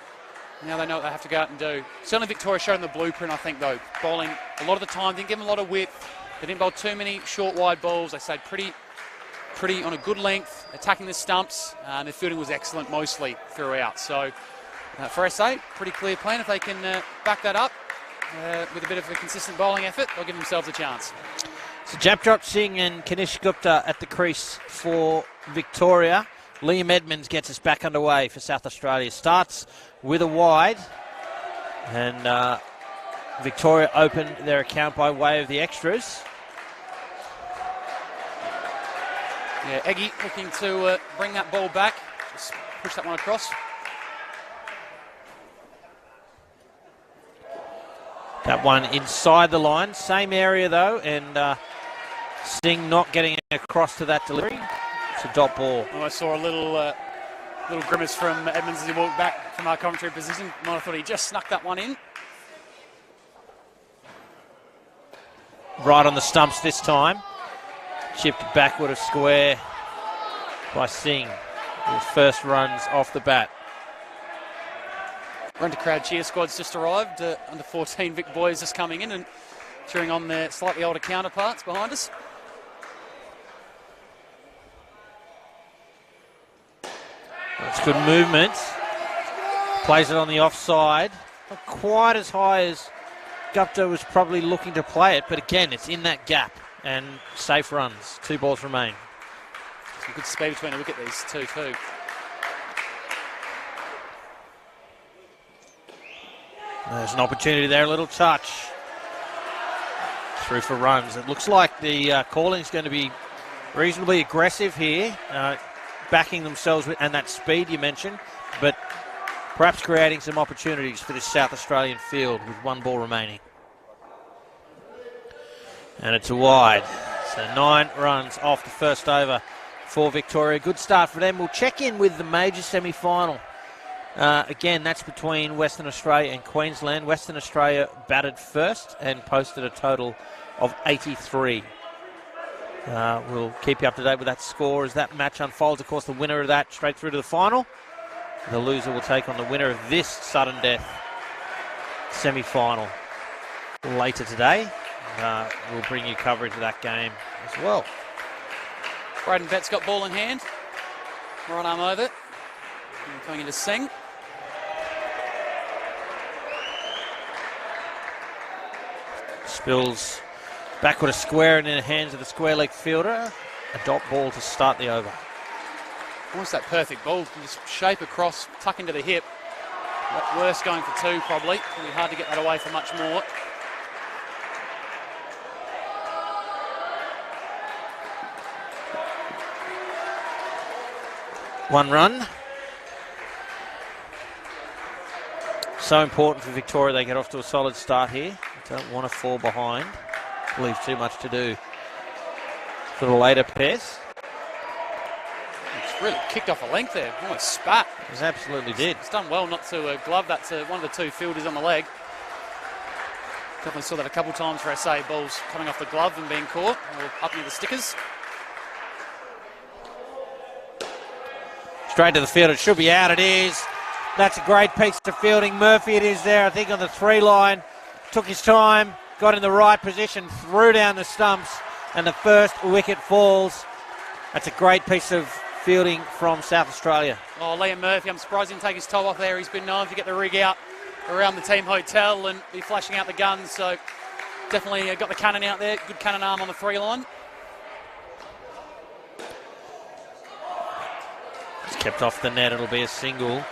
B: now they know what they have to go out and do. Certainly Victoria showed them the blueprint, I think, though. Bowling a lot of the time, didn't give them a lot of width. They didn't bowl too many short, wide balls. They stayed pretty on a good length, attacking the stumps. Their fielding was excellent mostly throughout. So for SA, pretty clear plan. If they can back that up with a bit of a consistent bowling effort, they'll give themselves a chance.
A: So Japjot Singh and Kanish Gupta at the crease for Victoria. Liam Edmonds gets us back underway for South Australia. Starts with a wide, and Victoria opened their account by way of the extras.
B: Yeah, Eggy looking to bring that ball back. Just push that one across.
A: That one inside the line. Same area though, and Singh not getting across to that delivery. It's a dot ball.
B: Oh, I saw a little grimace from Edmonds as he walked back from our commentary position. Might have thought he just snuck that one in.
A: Right on the stumps this time. Chipped backward of square by Singh. His first runs off the bat.
B: Run to crowd cheer squad's just arrived. Under 14 Vic boys just coming in and cheering on their slightly older counterparts behind us.
A: That's good movement. Plays it on the offside. Not quite as high as Gupta was probably looking to play it, but again, it's in that gap and safe runs. 2 balls remain.
B: Some good speed between the wicket, these two too.
A: There's an opportunity there, a little touch. Through for runs. It looks like the calling's going to be reasonably aggressive here, backing themselves with, and that speed you mentioned, but perhaps creating some opportunities for this South Australian field with 1 ball remaining. And it's a wide. So 9 runs off the first over for Victoria. Good start for them. We'll check in with the major semi-final. Again, that's between Western Australia and Queensland. Western Australia batted first and posted a total of 83. We'll keep you up to date with that score as that match unfolds. Of course, the winner of that straight through to the final. The loser will take on the winner of this sudden death semi-final later today. We'll bring you coverage of that game as well.
B: Braden Vett's got ball in hand. Right arm over. And coming into Singh.
A: Spills backward a square and in the hands of the square leg fielder. A dot ball to start the over.
B: Almost that perfect ball. Just shape across, tuck into the hip. Worse going for 2 probably. It'll be hard to get that away for much more.
A: One run. So important for Victoria they get off to a solid start here. Don't want to fall behind. Leave too much to do for the later pairs.
B: It's really kicked off a length there. Almost spat.
A: It absolutely did.
B: It's done well not to glove that to one of the 2 fielders on the leg. Definitely saw that a couple of times for SA. Balls coming off the glove and being caught. Or up near the stickers.
A: Straight to the field. It should be out. It is. That's a great piece of fielding. Murphy it is there, I think, on the 3 line. Took his time, got in the right position, threw down the stumps, and the first wicket falls. That's a great piece of fielding from South Australia.
B: Oh, Liam Murphy, I'm surprised he didn't take his top off there. He's been known to get the rig out around the team hotel and be flashing out the guns. So definitely got the cannon out there. Good cannon arm on the 3 line.
A: It's kept off the net. It'll be a single.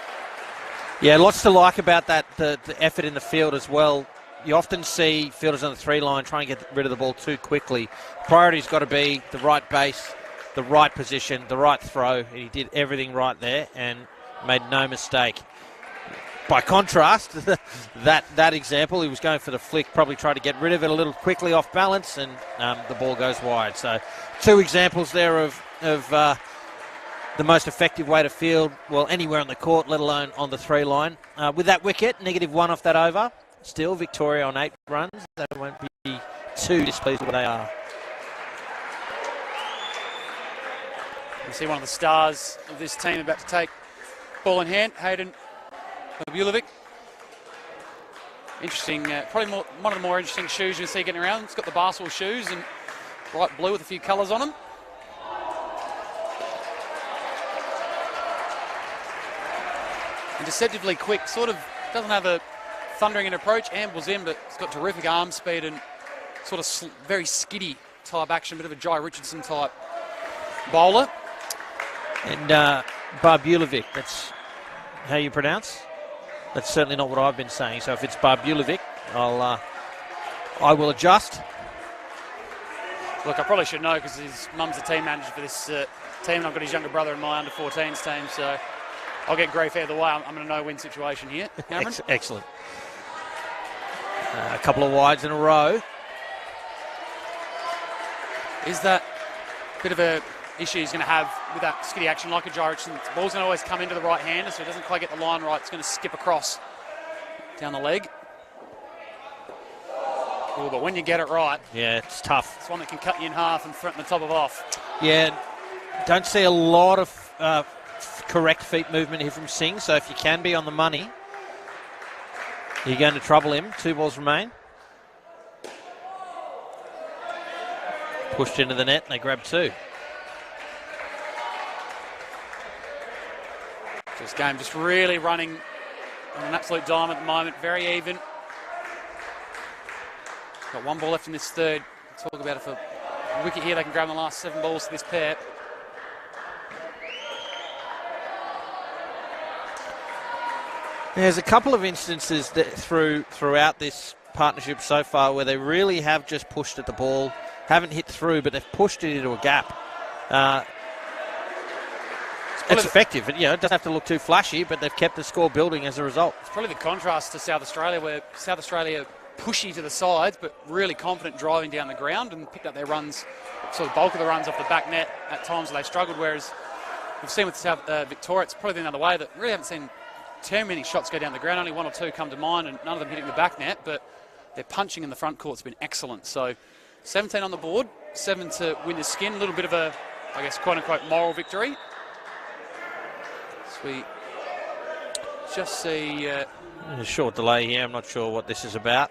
A: Yeah, lots to like about that, the effort in the field as well. You often see fielders on the 3 line trying to get rid of the ball too quickly. Priority's got to be the right base, the right position, the right throw. He did everything right there and made no mistake. By contrast, that example, he was going for the flick, probably tried to get rid of it a little quickly off balance, and the ball goes wide. So 2 examples there of the most effective way to field, well, anywhere on the court, let alone on the 3 line. With that wicket, -1 off that over. Still Victoria on 8 runs. They won't be too displeased with what they are.
B: You see one of the stars of this team about to take ball in hand, Hayden Bulovic. Interesting, probably one of the more interesting shoes you'll see getting around. It's got the Barstool shoes and bright blue with a few colours on them. And deceptively quick, sort of doesn't have a thundering in approach, ambles in, but he's got terrific arm speed and sort of very skiddy type action, bit of a Jai Richardson type bowler.
A: And Barbulovic, that's how you pronounce? That's certainly not what I've been saying. So if it's Barbulovic, I will adjust.
B: Look, I probably should know because his mum's the team manager for this team, and I've got his younger brother in my under-14s team, so I'll get grief either way. I'm in a no-win situation here. Cameron?
A: Excellent. A couple of wides in a row.
B: Is that a bit of a issue he's going to have with that skiddy action like a Jai Richardson? The ball's going to always come into the right-hander, so he doesn't quite get the line right. It's going to skip across down the leg. Ooh, but when you get it right...
A: Yeah, it's tough.
B: It's one that can cut you in half and threaten the top of off.
A: Yeah, don't see a lot of correct feet movement here from Singh, so if you can be on the money, you're going to trouble him. 2 balls remain. Pushed into the net, and they grab 2.
B: This game just really running on an absolute dime at the moment. Very even. Got 1 ball left in this third. Talk about if a wicket here, they can grab the last 7 balls to this pair.
A: There's a couple of instances that throughout this partnership so far where they really have just pushed at the ball, haven't hit through, but they've pushed it into a gap. It's effective. It doesn't have to look too flashy, but they've kept the score building as a result.
B: It's probably the contrast to South Australia, where South Australia pushy to the sides, but really confident driving down the ground and picked up their runs, sort of bulk of the runs off the back net at times where they struggled, whereas we've seen with South Victoria, it's probably the other way, that really haven't seen too many shots go down the ground. Only 1 or 2 come to mind, and none of them hitting the back net, but their punching in the front court's been excellent. So 17 on the board, 7 to win the skin. A little bit of a, I guess, quote-unquote moral victory. So we just see...
A: a short delay here. I'm not sure what this is about.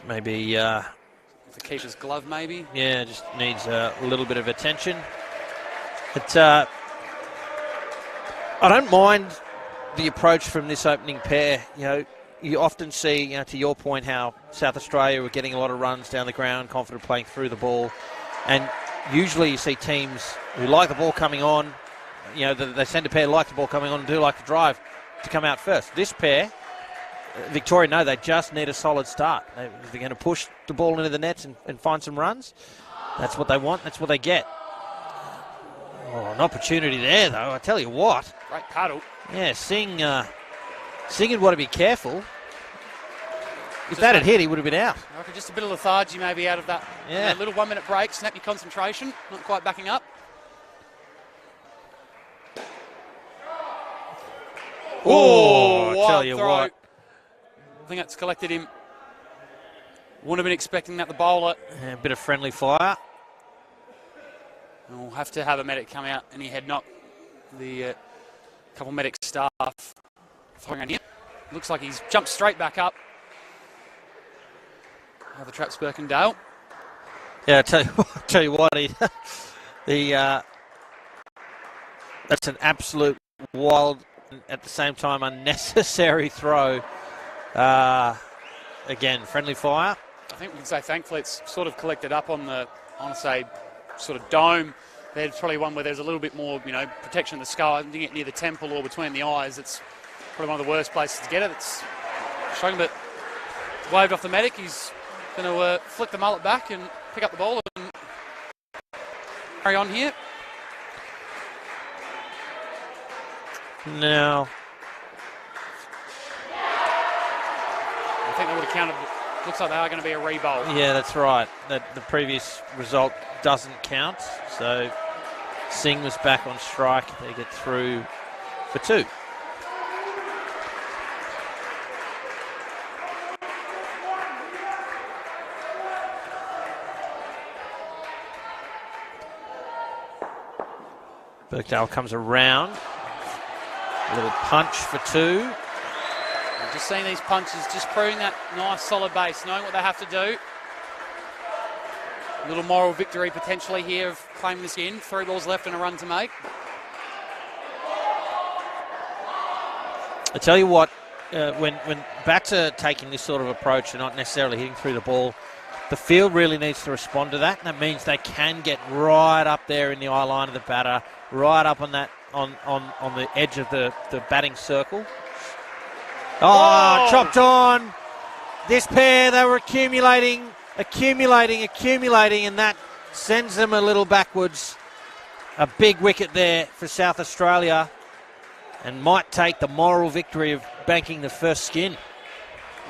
A: Maybe...
B: the keeper's glove, maybe?
A: Yeah, just needs a little bit of attention. But I don't mind the approach from this opening pair. You often see, to your point, how South Australia were getting a lot of runs down the ground, confident playing through the ball. And usually you see teams who like the ball coming on, the centre pair like the ball coming on and do like to drive to come out first. This pair, Victoria, no, they just need a solid start. They're going to push the ball into the nets and find some runs. That's what they want. That's what they get. Oh, an opportunity there, though. I tell you what.
B: Great paddle.
A: Yeah, Singh would want to be careful. If that had hit, he would have been out.
B: I reckon just a bit of lethargy maybe out of that.
A: Yeah.
B: A little 1-minute break, snap your concentration. Not quite backing up.
A: Oh, I tell you
B: throw.
A: what.
B: I think that's collected him. Wouldn't have been expecting that, the bowler.
A: Yeah, a bit of friendly fire.
B: We'll have to have a medic come out, and he had not. The couple medic staff throwing on him. Looks like he's jumped straight back up. Have the traps Birkendale.
A: Yeah, I tell you what, that's an absolute wild, at the same time unnecessary throw. Again, friendly fire.
B: I think we can say thankfully it's sort of collected up on the, I want to say, sort of dome. There's probably one where there's a little bit more, protection of the skull. I think it near the temple or between the eyes. It's probably one of the worst places to get it. It's struggling, but waved off the medic. He's going to flick the mullet back and pick up the ball and carry on here.
A: Now,
B: I think they would have counted. Looks like they are going to be a re-bowl.
A: Yeah, that's right. The previous result doesn't count. So Singh was back on strike. They get through for 2. Birkdale comes around. A little punch for 2.
B: Just seeing these punches, just proving that nice solid base, knowing what they have to do. A little moral victory potentially here of claiming this in. 3 balls left and a run to make.
A: I tell you what, when bats are taking this sort of approach, they're not necessarily hitting through the ball. The field really needs to respond to that, and that means they can get right up there in the eye line of the batter, right up on that on the edge of the batting circle. Oh, chopped on. This pair, they were accumulating, and that sends them a little backwards. A big wicket there for South Australia, and might take the moral victory of banking the first skin.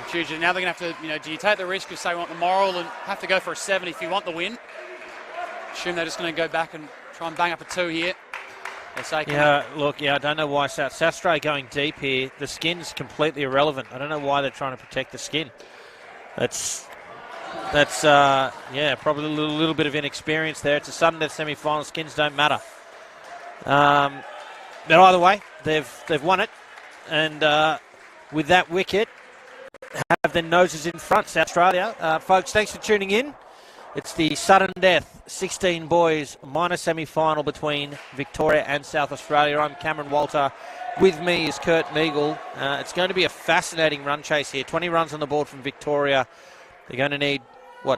B: Huge. Now they're going to have to, do you take the risk of say you want the moral and have to go for a 7 if you want the win? Assume they're just going to go back and try and bang up a 2 here.
A: I don't know why South Australia going deep here. The skin's completely irrelevant. I don't know why they're trying to protect the skin. That's probably a little bit of inexperience there. It's a sudden death semi-final. Skins don't matter. But either way, they've won it, and with that wicket, have their noses in front, South Australia. Folks, thanks for tuning in. It's the sudden death 16 boys minor semi-final between Victoria and South Australia. I'm Cameron Walter. With me is Kurt Meagle. It's going to be a fascinating run chase here. 20 runs on the board from Victoria. They're going to need,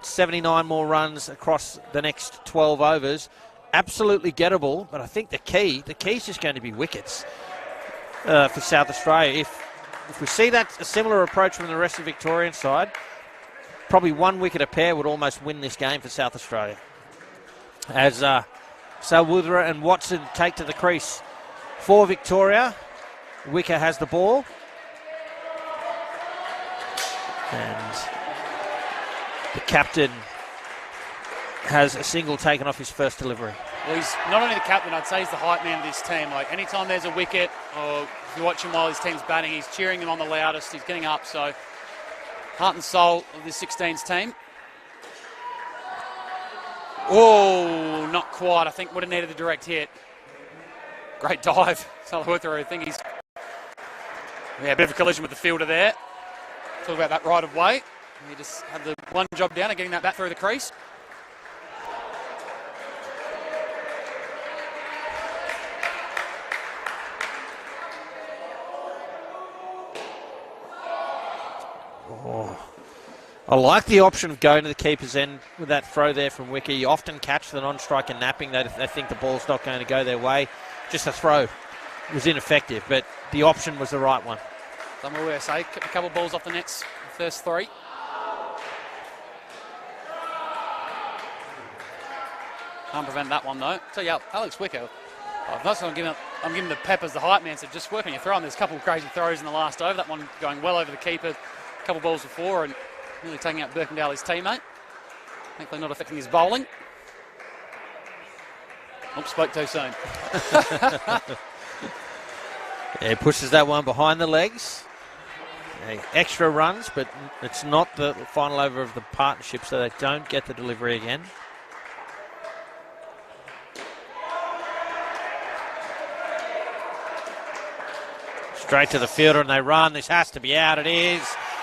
A: 79 more runs across the next 12 overs. Absolutely gettable, but I think the key is just going to be wickets for South Australia. If we see that a similar approach from the rest of the Victorian side, probably 1 wicket a pair would almost win this game for South Australia. As Salwudra and Watson take to the crease for Victoria. Wicker has the ball. And the captain has a single taken off his first delivery.
B: Well, he's not only the captain, I'd say he's the hype man of this team. Like, anytime there's a wicket, or if you watch him while his team's batting, he's cheering them on the loudest. He's getting up, so heart and soul of this 16s team. Oh, not quite. I think would have needed a direct hit. Great dive. Salwudra, I think he's... a bit of a collision with the fielder there. Talk about that right of way. He just had the one job down of getting that bat through the crease.
A: I like the option of going to the keeper's end with that throw there from Wicker. You often catch the non-striker napping. They think the ball's not going to go their way. Just a throw was ineffective, but the option was the right one.
B: Done well, say. A couple of balls off the nets, first 3. Can't prevent that one, though. So, yeah, Alex Wicker. I'm giving the Peppers the hype man, so just work on your throw. And there's a couple of crazy throws in the last over. That one going well over the keeper. A couple of balls before and really taking out Birkendale, his teammate. Thankfully not affecting his bowling. Oops, spoke too soon.
A: He pushes that one behind the legs. Extra runs, but it's not the final over of the partnership, so they don't get the delivery again. Straight to the fielder and they run. This has to be out. It is.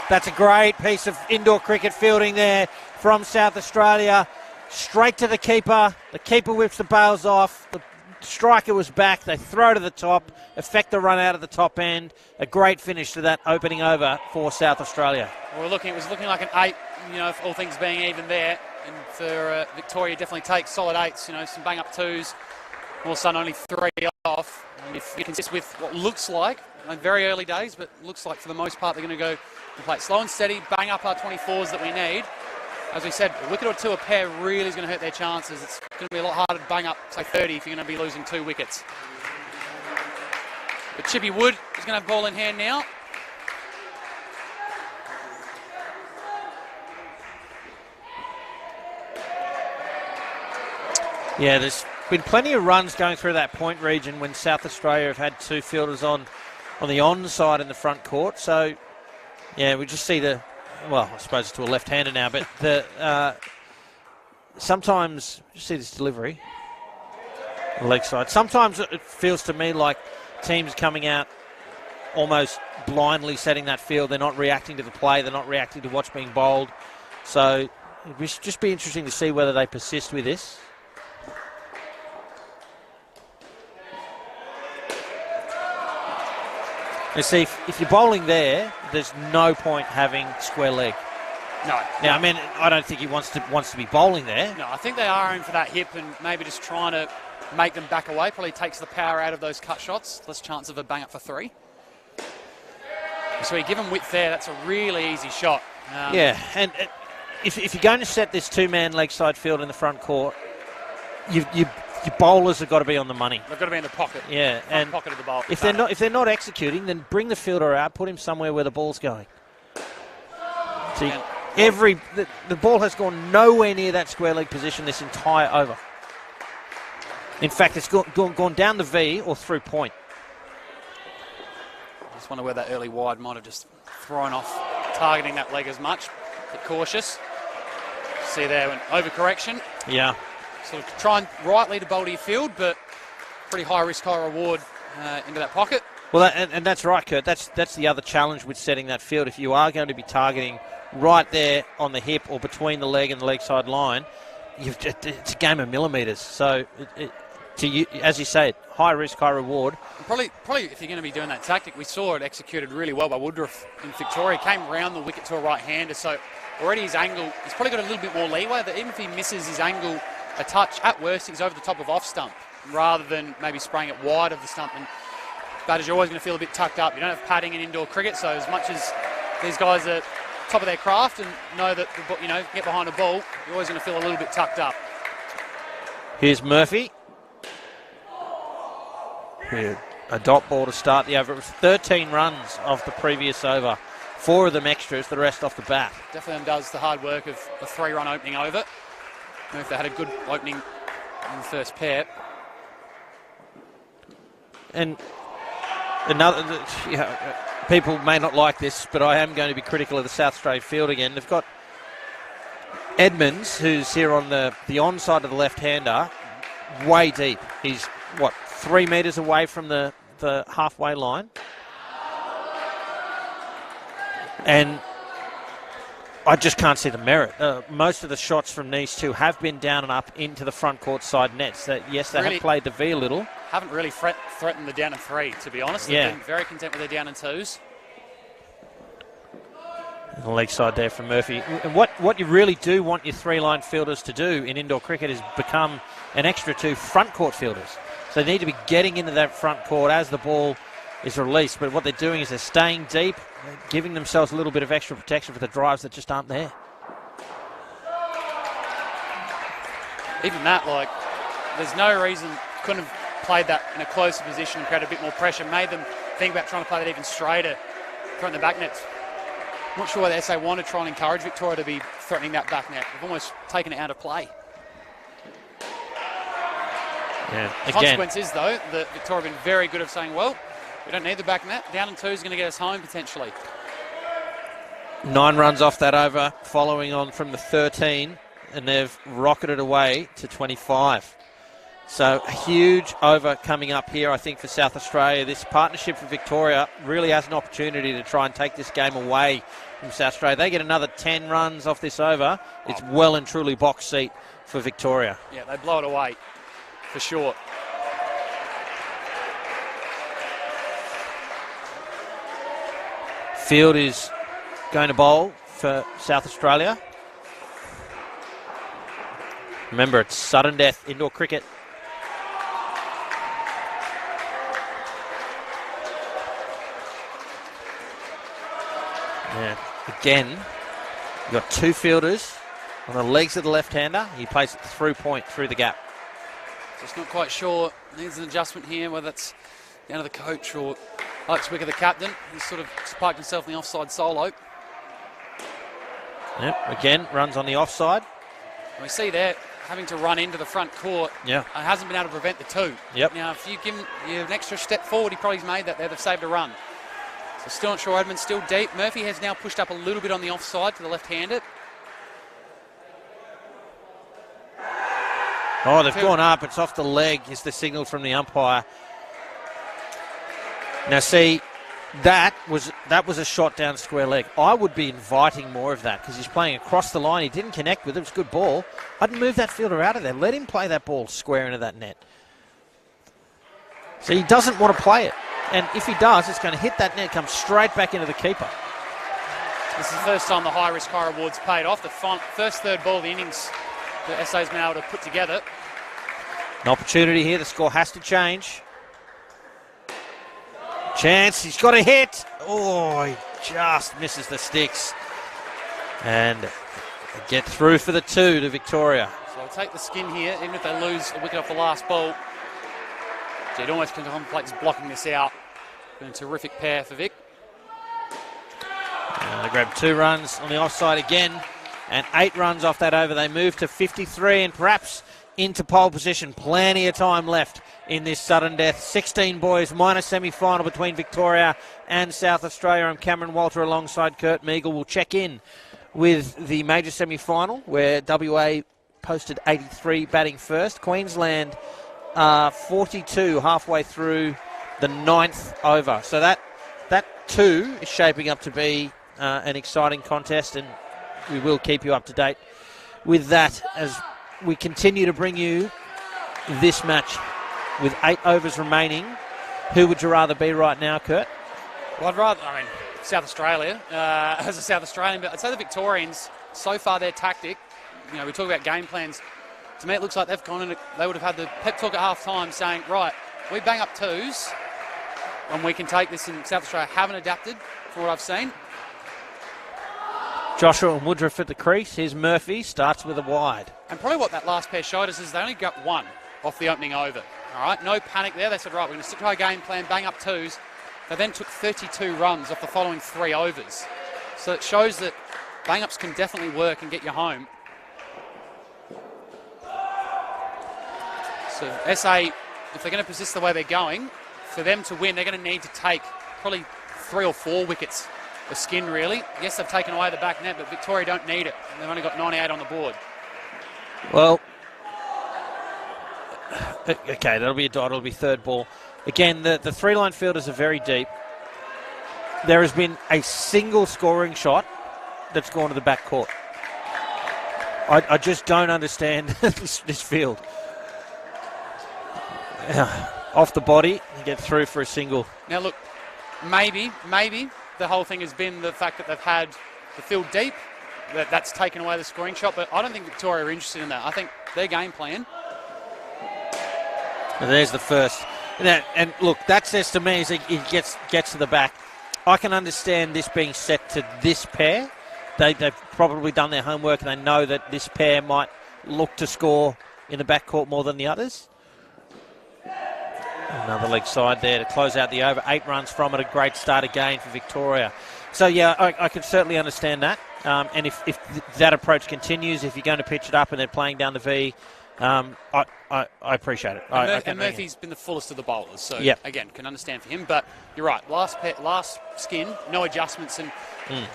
A: That's a great piece of indoor cricket fielding there from South Australia. Straight to the keeper. The keeper whips the bails off. The striker was back. They throw to the top, effect the run out of the top end. A great finish to that opening over for South Australia.
B: Well, it was looking like an 8, if all things being even there. And for Victoria, definitely takes solid 8s, some bang up 2s. All of a sudden, only 3 off. And if you consist with what looks like, very early days, but looks like for the most part they're going to go and play it slow and steady, bang up our 24s that we need. As we said, a wicket or 2 a pair really is going to hurt their chances. It's going to be a lot harder to bang up, say, 30 if you're going to be losing 2 wickets. But Chippy Wood is going to have ball in hand now.
A: Yeah, there's been plenty of runs going through that point region when South Australia have had 2 fielders on the onside in the front court. So, yeah, we just see I suppose it's to a left-hander now, but sometimes, you see this delivery, the leg side. Sometimes it feels to me like teams coming out almost blindly setting that field. They're not reacting to the play. They're not reacting to what's being bowled. So it would just be interesting to see whether they persist with this. You see, if you're bowling there, there's no point having square leg.
B: No.
A: Now, I mean, I don't think he wants to be bowling there.
B: No, I think they are aiming for that hip and maybe just trying to make them back away. Probably takes the power out of those cut shots. Less chance of a bang up for 3. So you give them width there. That's a really easy shot.
A: Yeah, and if you're going to set this 2-man leg side field in the front court, your bowlers have got to be on the money.
B: They've got to be in the pocket.
A: Yeah, and
B: pocket of the bowl.
A: If they're not executing, then bring the fielder out, put him somewhere where the ball's going. See, the ball has gone nowhere near that square leg position this entire over. In fact, it's gone down the V or through point.
B: I just wonder where that early wide might have just thrown off targeting that leg as much. A bit cautious. See there, an overcorrection.
A: Yeah.
B: Sort of trying rightly to bowl to your field, but pretty high risk, high reward into that pocket.
A: Well, and that's right, Kurt. That's the other challenge with setting that field. If you are going to be targeting right there on the hip or between the leg and the leg side line, it's a game of millimetres. So, as you say, high risk, high reward.
B: Probably if you're going to be doing that tactic, we saw it executed really well by Woodruff in Victoria. Came round the wicket to a right-hander, so already his angle, he's probably got a little bit more leeway. That even if he misses his angle a touch, at worst, he's over the top of off stump, rather than maybe spraying it wide of the stump. And batters, you're always going to feel a bit tucked up. You don't have padding in indoor cricket, so as much as these guys are top of their craft and know that, get behind a ball, you're always going to feel a little bit tucked up.
A: Here's Murphy. Here, a dot ball to start the over. It was 13 runs off the previous over. 4 of them extras, the rest off the bat.
B: Definitely does the hard work of a 3-run opening over. If they had a good opening in the first pair. And
A: another, people may not like this, but I am going to be critical of the South Australian field again. They've got Edmonds, who's here on the onside of the left-hander, way deep. He's, 3 metres away from the halfway line. And I just can't see the merit. Most of the shots from these two have been down and up into the front court side nets. Yes, they have played the V a little.
B: Haven't really threatened the down and 3, to be honest. They've been very content with their down and 2s.
A: The leg side there from Murphy. And what you really do want your 3-line fielders to do in indoor cricket is become an extra 2 front court fielders. So they need to be getting into that front court as the ball is released. But what they're doing is they're staying deep, giving themselves a little bit of extra protection for the drives that just aren't there.
B: Even that, there's no reason, couldn't have played that in a closer position and created a bit more pressure, made them think about trying to play that even straighter, throwing the back nets. I'm not sure whether SA want to try and encourage Victoria to be threatening that back net. They've almost taken it out of play.
A: Yeah.
B: The consequence is, though, that Victoria have been very good at saying, well, we don't need the back net. Down and 2 is going to get us home, potentially.
A: 9 runs off that over, following on from the 13, and they've rocketed away to 25. So a huge over coming up here, I think, for South Australia. This partnership for Victoria really has an opportunity to try and take this game away from South Australia. They get another 10 runs off this over. It's well and truly box seat for Victoria.
B: Yeah, they blow it away, for sure.
A: Field is going to bowl for South Australia. Remember, it's sudden death indoor cricket. Yeah. Again, you've got 2 fielders on the legs of the left-hander. He plays it through point, through the gap.
B: Just not quite sure. Needs an adjustment here, whether it's down to the coach or Alex Wicker, the captain. He's sort of spiked himself in the offside solo.
A: Yep, again, runs on the offside.
B: And we see there, having to run into the front court.
A: Yeah.
B: Hasn't been able to prevent the 2.
A: Yep.
B: Now, if you give him an extra step forward, he probably's made that there. They've saved a run. So still not sure. Edmonds still deep. Murphy has now pushed up a little bit on the offside to the left-handed.
A: Oh, they've gone up. It's off the leg is the signal from the umpire. Now, see, that was a shot down square leg. I would be inviting more of that because he's playing across the line. He didn't connect with it. It was a good ball. I'd move that fielder out of there. Let him play that ball square into that net. So he doesn't want to play it. And if he does, it's going to hit that net, come straight back into the keeper.
B: This is the first time the high-risk, high-rewards paid off. The first third ball of the innings that SA's been able to put together.
A: An opportunity here. The score has to change. Chance. He's got a hit. Oh, he just misses the sticks. And get through for the 2 to Victoria.
B: So they'll take the skin here, even if they lose a wicket off the last ball. So it almost contemplates blocking this out. Been a terrific pair for Vic.
A: They grab 2 runs on the offside again, and 8 runs off that over. They move to 53 and perhaps into pole position. Plenty of time left in this sudden death. 16 boys, minor semi-final between Victoria and South Australia. I'm Cameron Walter alongside Kurt Meagle. We'll check in with the major semi-final where WA posted 83 batting first. Queensland 42 halfway through the 9th over. So that 2 is shaping up to be an exciting contest, and we will keep you up to date with that as we continue to bring you this match with 8 overs remaining. Who would you rather be right now, Kurt?
B: Well, South Australia, as a South Australian, but I'd say the Victorians, so far their tactic, we talk about game plans. To me, it looks like they've gone in, they would have had the pep talk at half time saying, right, we bang up 2s and we can take this, in South Australia haven't adapted from what I've seen.
A: Joshua and Woodruff at the crease. Here's Murphy, starts with a wide.
B: And probably what that last pair showed us is they only got 1 off the opening over. All right, no panic there. They said, right, we're going to stick to our game plan, bang up 2s. They then took 32 runs off the following 3 overs. So it shows that bang-ups can definitely work and get you home. So SA, if they're going to persist the way they're going, for them to win, they're going to need to take probably 3 or 4 wickets of skin, really. Yes, they've taken away the back net, but Victoria don't need it. They've only got 98 on the board.
A: Well, okay, that'll be a dot. It'll be third ball. Again, the 3-line fielders are very deep. There has been a single scoring shot that's gone to the back court. I just don't understand this field. Off the body, you get through for a single.
B: Now look, maybe the whole thing has been the fact that they've had the field deep, that's taken away the scoring shot, but I don't think Victoria are interested in that. I think their game plan.
A: And there's the first. And look, that says to me is he gets to the back. I can understand this being set to this pair. They've probably done their homework and they know that this pair might look to score in the backcourt more than the others. Another leg side there to close out the over. 8 runs from it. A great start again for Victoria. So, yeah, I can certainly understand that. And if that approach continues, if you're going to pitch it up and they're playing down the V, I appreciate it.
B: And Murphy's been the fullest of the bowlers. So, again, can understand for him. But you're right. Last skin, no adjustments. And,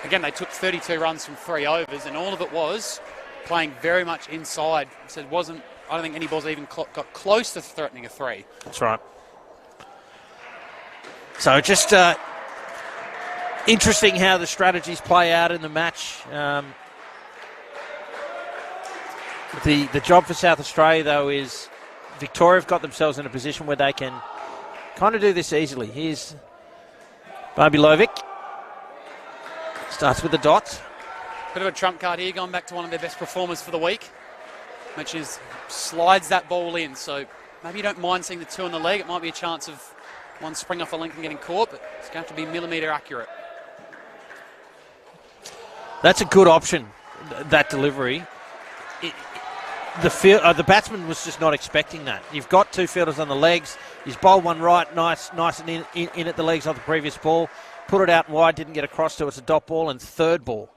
B: again, they took 32 runs from 3 overs. And all of it was playing very much inside. So it wasn't, I don't think any balls even got close to threatening a 3.
A: That's right. So just interesting how the strategies play out in the match. The job for South Australia, though, is Victoria have got themselves in a position where they can kind of do this easily. Here's Barbilovic. Starts with the dot.
B: Bit of a trump card here, going back to one of their best performers for the week, which is slides that ball in. So maybe you don't mind seeing the 2 on the leg. It might be a chance of one spring off a link and getting caught, but it's going to have to be millimetre accurate.
A: That's a good option, that delivery. The batsman was just not expecting that. You've got 2 fielders on the legs. He's bowled one right, nice and in at the legs of the previous ball. Put it out and wide, didn't get across to it. It's a dot ball and third ball.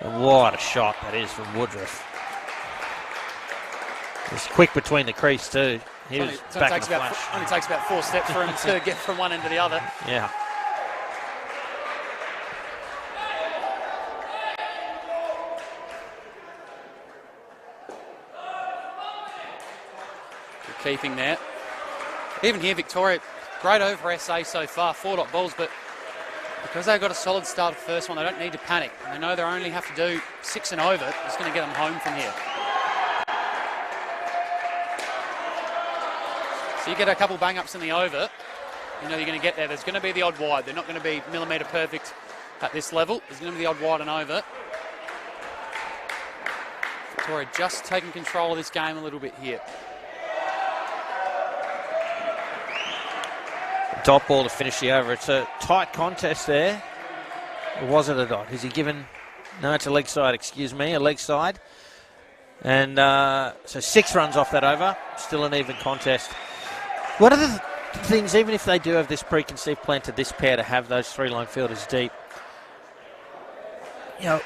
A: And what a shot that is from Woodruff. It's quick between the crease too. He was back in the flash.
B: Only takes about 4 steps for him to get from one end to the other.
A: Yeah.
B: Good keeping there. Even here, Victoria, great over SA so far, 4 dot balls, but because they've got a solid start at the first one, they don't need to panic. And they know they only have to do 6 and over. It's going to get them home from here. So you get a couple bang-ups in the over. you know you're going to get there. There's going to be the odd wide. They're not going to be millimetre perfect at this level. There's going to be the odd wide and over. Victoria just taking control of this game a little bit here.
A: Dot ball to finish the over. It's a tight contest there. Or was it a dot? Is he given... No, it's a leg side, excuse me, a leg side. And so 6 runs off that over. Still an even contest. What are the things, even if they do have this preconceived plan to this pair to have those 3-line fielders deep, you know,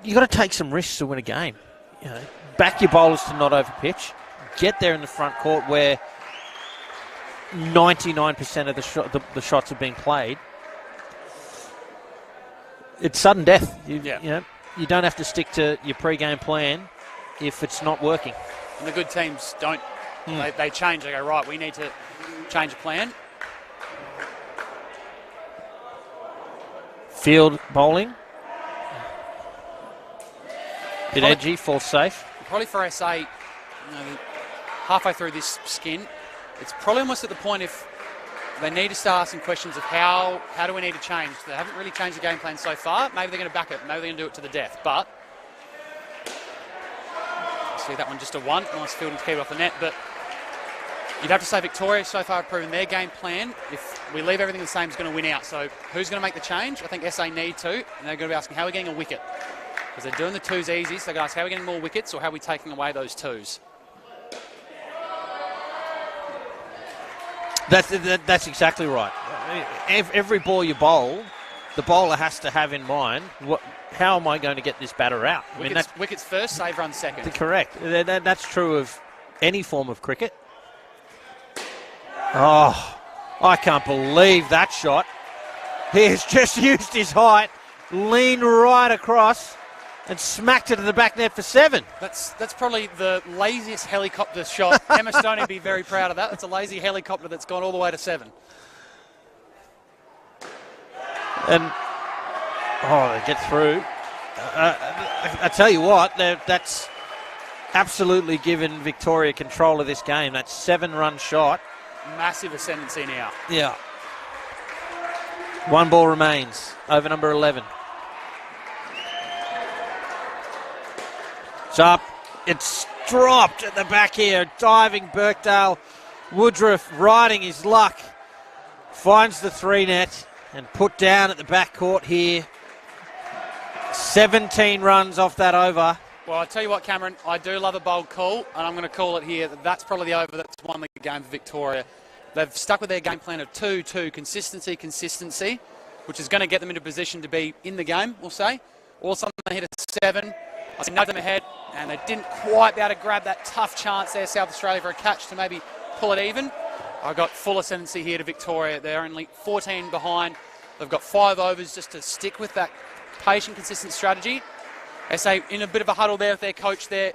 A: you've got to take some risks to win a game. You know, back your bowlers to not overpitch. Get there in the front court where 99% of the shots have been played. It's sudden death. You know, you don't have to stick to your pre-game plan if it's not working.
B: And the good teams don't. They change. They go, right, we need to change a plan.
A: Field bowling. Bit edgy, falls safe.
B: Probably for SA, you know, halfway through this skin, it's probably almost at the point if they need to start asking questions of how do we need to change. They haven't really changed the game plan so far. Maybe they're going to back it. Maybe they're going to do it to the death. But see that one just a 1. Nice fielding to keep it off the net. But you'd have to say Victoria so far have proven their game plan. If we leave everything the same, is going to win out. So who's going to make the change? I think SA need to. And they're going to be asking how are we getting a wicket. Because they're doing the 2s easy. So they're going to ask how are we getting more wickets or how are we taking away those 2s.
A: That's exactly right. Every ball you bowl, the bowler has to have in mind, how am I going to get this batter out?
B: Wickets first, save runs second.
A: Correct. That's true of any form of cricket. Oh, I can't believe that shot. He has just used his height, leaned right across, and smacked it to the back net for 7.
B: That's probably the laziest helicopter shot. Emma Stoney would be very proud of that. It's a lazy helicopter that's gone all the way to 7. And, they get through. I tell you what, that's absolutely given Victoria control of this game. That 7-run shot. Massive ascendancy now.
A: Yeah. 1 ball remains, over number 11. It's up. It's dropped at the back here. Diving Birkdale. Woodruff riding his luck. Finds the 3 net and put down at the back court here. 17 runs off that over.
B: Well, I tell you what, Cameron, I do love a bold call, and I'm going to call it here. That's probably the over that's won the game for Victoria. They've stuck with their game plan of 2-2, consistency, which is going to get them into position to be in the game, we'll say. All of a sudden they hit a 7. I see them ahead, and they didn't quite be able to grab that tough chance there, South Australia, for a catch to maybe pull it even. I got full ascendancy here to Victoria. They're only 14 behind. They've got 5 overs just to stick with that patient, consistent strategy. SA in a bit of a huddle there with their coach there.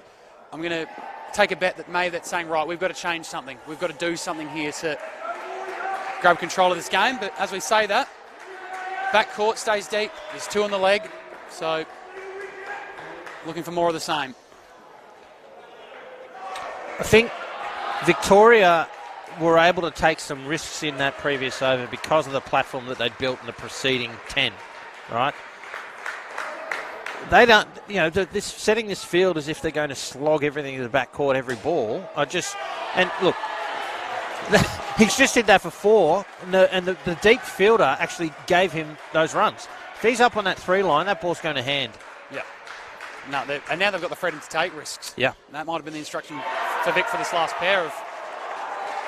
B: I'm going to take a bet that that's saying, right, we've got to change something. We've got to do something here to grab control of this game. But as we say that, back court stays deep. There's 2 on the leg. So looking for more of the same.
A: I think Victoria were able to take some risks in that previous over because of the platform that they'd built in the preceding 10, right? They don't, setting this field as if they're going to slog everything to the back court every ball. And look, he's just did that for 4, and the deep fielder actually gave him those runs. If he's up on that 3 line, that ball's going to hand.
B: Yeah. No, and now they've got the freedom to take risks.
A: Yeah.
B: That might have been the instruction for Vic for this last pair of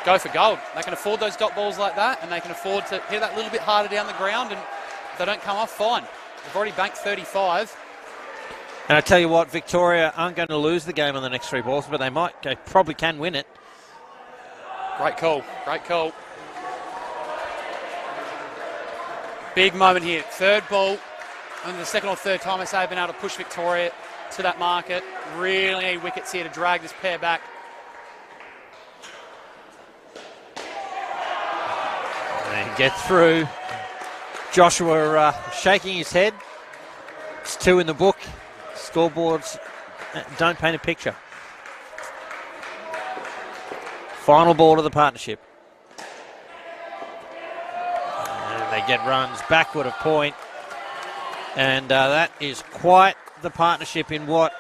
B: go for gold. They can afford those dot balls like that, and they can afford to hit that little bit harder down the ground, and if they don't come off, fine. They've already banked 35.
A: And I tell you what, Victoria aren't going to lose the game on the next 3 balls, but they probably can win it.
B: Great call. Big moment here. 3rd ball. Only the 2nd or 3rd time SA have been able to push Victoria to that market. Really need wickets here to drag this pair back.
A: And get through. Joshua shaking his head. It's 2 in the book. Scoreboards don't paint a picture. Final ball to the partnership. They get runs backward of point. And that is quite the partnership in what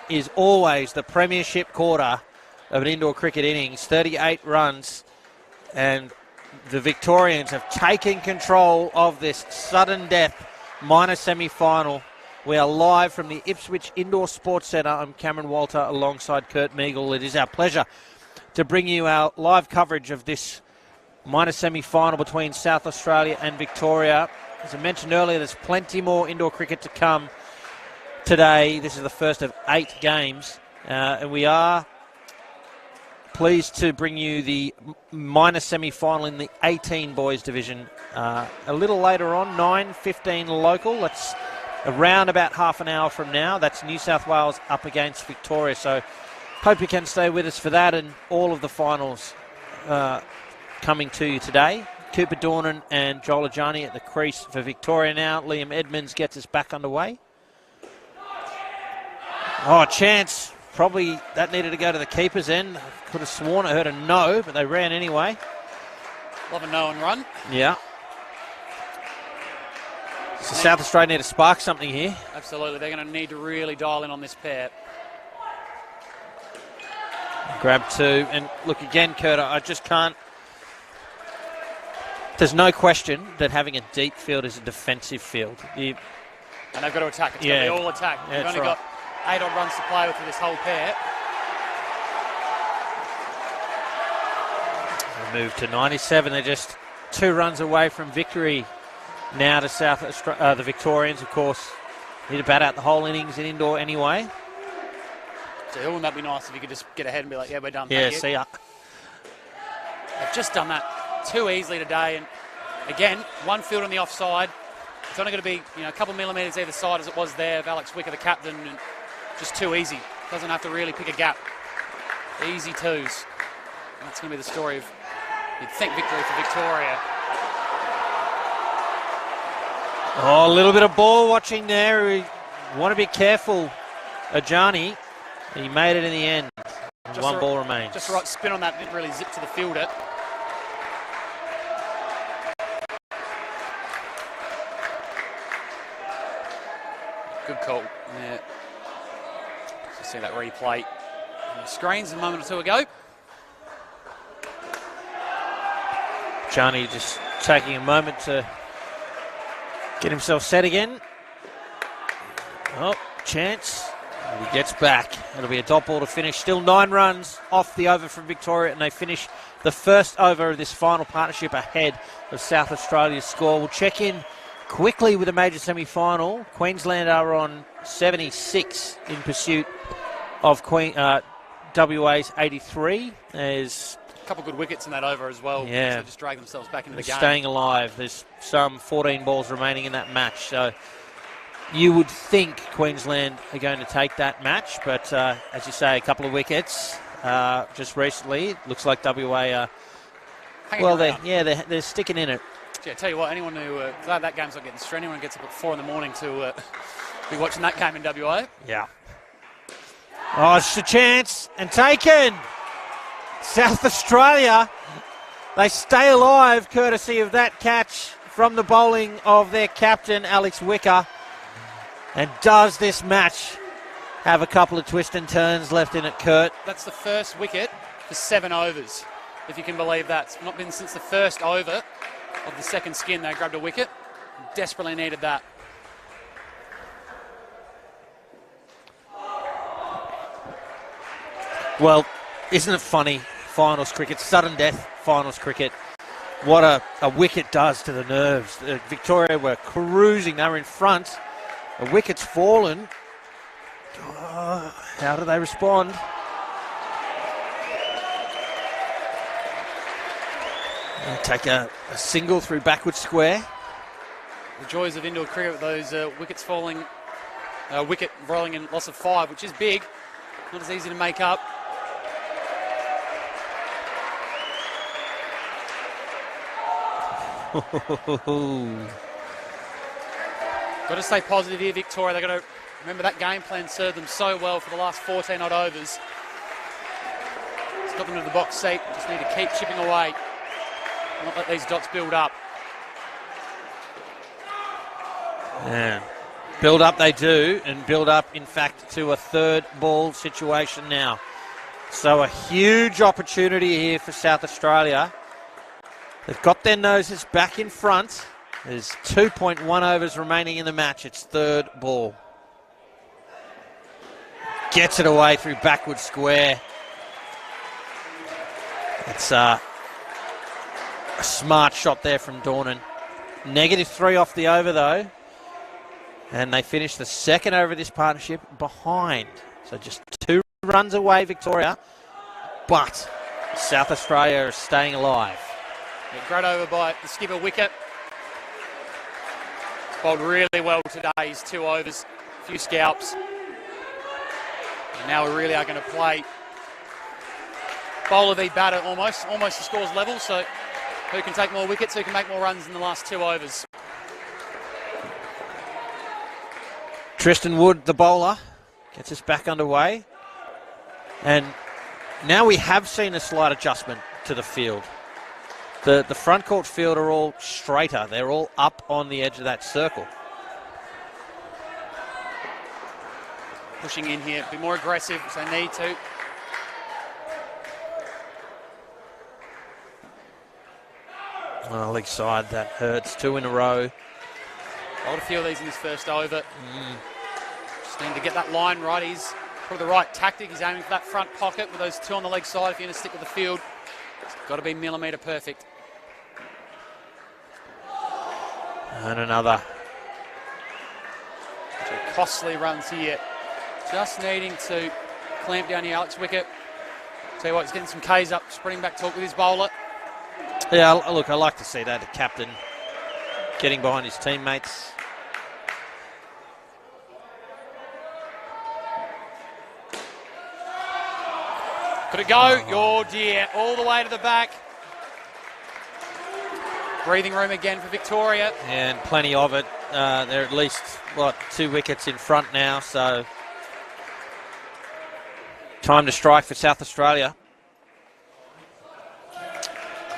A: is always the premiership quarter of an indoor cricket innings. 38 runs. And the Victorians have taken control of this sudden death minor semi-final. We are live from the Ipswich Indoor Sports Centre. I'm Cameron Walter alongside Kurt Meagle. It is our pleasure to bring you our live coverage of this minor semi-final between South Australia and Victoria. As I mentioned earlier, there's plenty more indoor cricket to come today. This is the first of 8 games, and we are pleased to bring you the minor semi-final in the 18 boys division a little later on, 9:15 local. That's around about half an hour from now. That's New South Wales up against Victoria. So hope you can stay with us for that and all of the finals coming to you today. Cooper Dornan and Joel Ajani at the crease for Victoria now. Liam Edmonds gets us back underway. Oh, chance. Probably that needed to go to the keeper's end. Could have sworn I heard a no, but they ran anyway.
B: Love a no and run.
A: Yeah. So South Australia need to spark something here.
B: Absolutely. They're going to need to really dial in on this pair.
A: Grab 2. And look again, Kurt, I just can't. There's no question that having a deep field is a defensive field.
B: And they've got to attack. It's got to be all attack.
A: Yeah,
B: They've only got 8 odd runs to play with for this whole pair.
A: They move to 97. They're just 2 runs away from victory now to South Australia. The Victorians, of course, need to bat out the whole innings in indoor anyway.
B: So wouldn't that be nice if you could just get ahead and be like, yeah, we're done.
A: Yeah, see ya.
B: They've just done that too easily today. And again, one field on the offside. It's only going to be a couple of millimetres either side as it was there of Alex Wicker, the captain. And just too easy. Doesn't have to really pick a gap. Easy twos. And that's going to be the story of, you'd think, victory for Victoria.
A: Oh, a little bit of ball watching there. We want to be careful. Ajani, he made it in the end. Just one ball remains.
B: Just the right spin on that, didn't really zip to the fielder. Good call. Yeah. Just see that replay on the screens a moment or two ago.
A: Ajani just taking a moment to get himself set again. Oh, chance. And he gets back. It'll be a dot ball to finish. Still 9 runs off the over from Victoria, and they finish the first over of this final partnership ahead of South Australia's score. We'll check in quickly with a major semi-final. Queensland are on 76 in pursuit of WA's 83. There's
B: a couple of good wickets in that over as well.
A: Yeah.
B: So they just drag themselves back into the game.
A: Staying alive. There's some 14 balls remaining in that match. So you would think Queensland are going to take that match. But as you say, a couple of wickets just recently. It looks like WA are, they're sticking in it.
B: Yeah, tell you what, anyone who, glad that game's not getting straight, anyone who gets up at 4 a.m. to be watching that game in WA.
A: Yeah. Oh, it's a chance, and taken. South Australia, they stay alive courtesy of that catch from the bowling of their captain, Alex Wicker. And does this match have a couple of twists and turns left in it, Kurt?
B: That's the first wicket for 7 overs, if you can believe that. It's not been since the first over of the second skin they grabbed a wicket. Desperately needed that.
A: Well, isn't it funny? Finals cricket, sudden death finals cricket. What a wicket does to the nerves. Victoria were cruising. They were in front. A wicket's fallen. Oh, how do they respond? They take a single through backward square.
B: The joys of indoor cricket with those wickets falling, wicket rolling in loss of 5, which is big. Not as easy to make up. Got to stay positive here, Victoria. They've got to remember that game plan served them so well for the last 14 odd overs. It's got them to the box seat. Just need to keep chipping away. Not let these dots build up.
A: Yeah. Build up they do, and build up, in fact, to a third ball situation now. So a huge opportunity here for South Australia. They've got their noses back in front. There's 2.1 overs remaining in the match. It's third ball. Gets it away through backward square. It's a smart shot there from Dornan. -3 off the over, though. And they finish the second over of this partnership behind. So just 2 runs away, Victoria. But South Australia is staying alive.
B: Yeah, great over by the skipper wicket. Bowled really well today. His 2 overs, a few scalps. And now we really are going to play bowler v batter almost the score's level. So who can take more wickets, who can make more runs in the last 2 overs.
A: Tristan Wood, the bowler, gets us back underway. And now we have seen a slight adjustment to the field. The front court field are all straighter. They're all up on the edge of that circle.
B: Pushing in here, be more aggressive if they need to.
A: Oh, leg side, that hurts. 2 in a row.
B: Bowled a few of these in his first over. Just need to get that line right. He's probably the right tactic. He's aiming for that front pocket with those 2 on the leg side. If you're going to stick with the field, it's got to be millimetre perfect.
A: And another.
B: 2 costly runs here. Just needing to clamp down the Alex wicket. Tell you what, he's getting some Ks up, spreading back talk with his bowler.
A: Yeah, look, I like to see that. The captain getting behind his teammates.
B: Could it go? Oh dear, all the way to the back. Breathing room again for Victoria.
A: And plenty of it. They're at least, 2 wickets in front now, so time to strike for South Australia.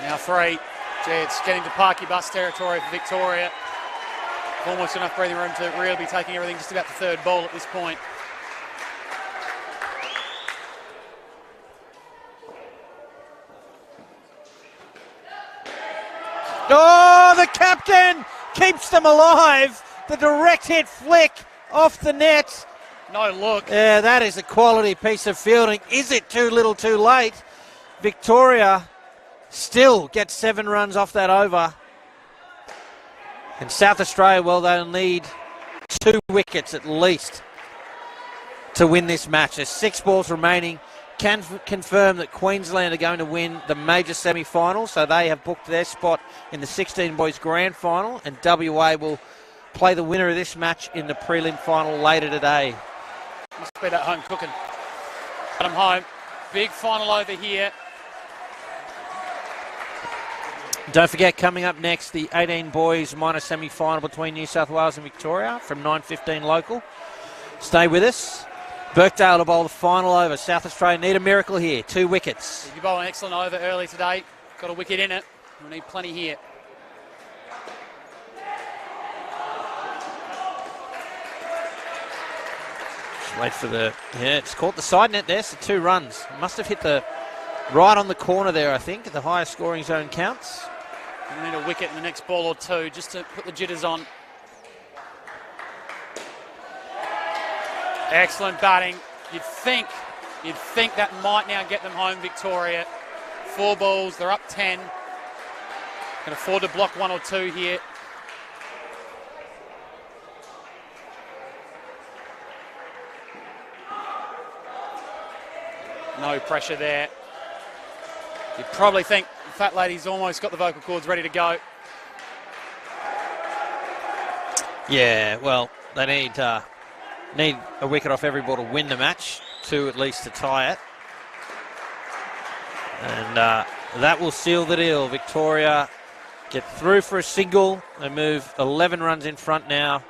B: Now 3. Gee, it's getting to parky bus territory for Victoria. Almost enough breathing room to really be taking everything just about the third ball at this point.
A: Oh, the captain keeps them alive. The direct hit flick off the net.
B: No look.
A: Yeah, that is a quality piece of fielding. Is it too little too late? Victoria still gets 7 runs off that over. And South Australia, well, they'll need 2 wickets at least to win this match. There's 6 balls remaining. Can confirm that Queensland are going to win the major semi-final, so they have booked their spot in the 16 boys grand final, and WA will play the winner of this match in the prelim final later today.
B: Must be that home cooking. Got him home. Big final over here.
A: Don't forget, coming up next, the 18 boys minor semi-final between New South Wales and Victoria from 9:15 local. Stay with us. Birkdale to bowl the final over. South Australia need a miracle here. 2 wickets.
B: You bowl an excellent over early today. Got a wicket in it. We'll need plenty here.
A: Just wait for the... Yeah, it's caught the side net there, so 2 runs. Must have hit the right on the corner there, I think. The highest scoring zone counts.
B: We need a wicket in the next ball or 2 just to put the jitters on. Excellent batting. You'd think that might now get them home, Victoria. 4 balls, they're up 10. Can afford to block 1 or 2 here. No pressure there. You'd probably think the fat lady's almost got the vocal cords ready to go.
A: Yeah, well, they need a wicket off every ball to win the match, 2 at least to tie it. And that will seal the deal. Victoria get through for a single. They move 11 runs in front now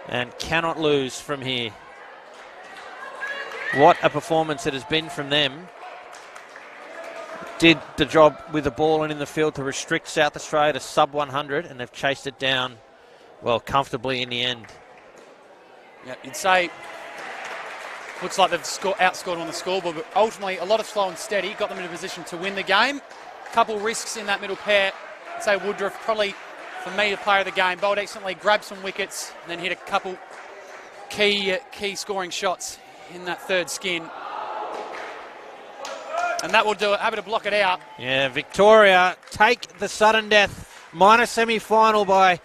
A: and cannot lose from here. What a performance it has been from them. Did the job with the ball and in the field to restrict South Australia to sub 100, and they've chased it down well, comfortably in the end.
B: Yeah, you'd say looks like they've outscored on the scoreboard, but ultimately a lot of slow and steady got them in a position to win the game. Couple risks in that middle pair. I'd say Woodruff probably, for me, the player of the game. Bowled excellently, grabbed some wickets, and then hit a couple key scoring shots in that third skin. And that will do it. Happy to block it out.
A: Yeah, Victoria take the sudden death minor semi-final by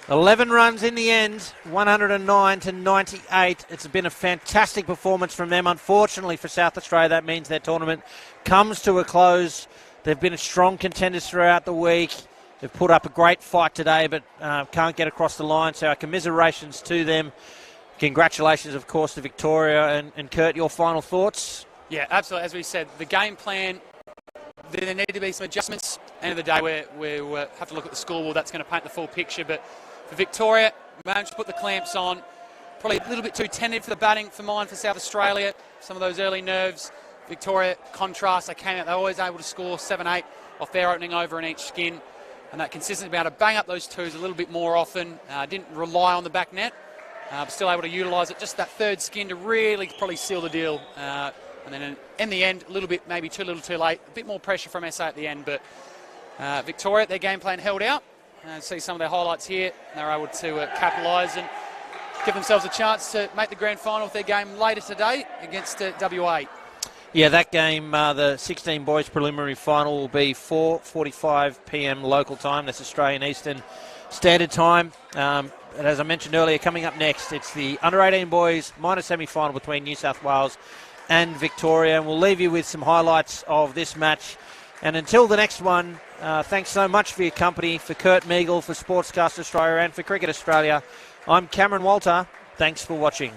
A: 11 runs in the end, 109 to 98. It's been a fantastic performance from them. Unfortunately for South Australia, that means their tournament comes to a close. They've been strong contenders throughout the week. They've put up a great fight today, but can't get across the line. So our commiserations to them. Congratulations, of course, to Victoria. And Kurt, your final thoughts?
B: Yeah, absolutely. As we said, the game plan, there need to be some adjustments. End of the day, we have to look at the scoreboard. That's going to paint the full picture. But for Victoria, managed to put the clamps on. Probably a little bit too tentative for the batting for mine for South Australia. Some of those early nerves. Victoria, contrast, they came out, they're always able to score 7-8 off their opening over in each skin. And that consistency, being able to bang up those twos a little bit more often. Didn't rely on the back net, but still able to utilise it. Just that third skin to really probably seal the deal. And then in the end, a little bit, maybe too little too late. A bit more pressure from SA at the end, but Victoria, their game plan held out. See some of their highlights here. They were able to capitalise and give themselves a chance to make the grand final with their game later today against WA.
A: Yeah, that game, the 16 boys preliminary final, will be 4:45 p.m. local time. That's Australian Eastern Standard Time. And as I mentioned earlier, coming up next, it's the under-18 boys minor semi-final between New South Wales and Victoria. And we'll leave you with some highlights of this match. And until the next one, thanks so much for your company. For Kurt Meagle, for Sportscast Australia, and for Cricket Australia, I'm Cameron Walter. Thanks for watching.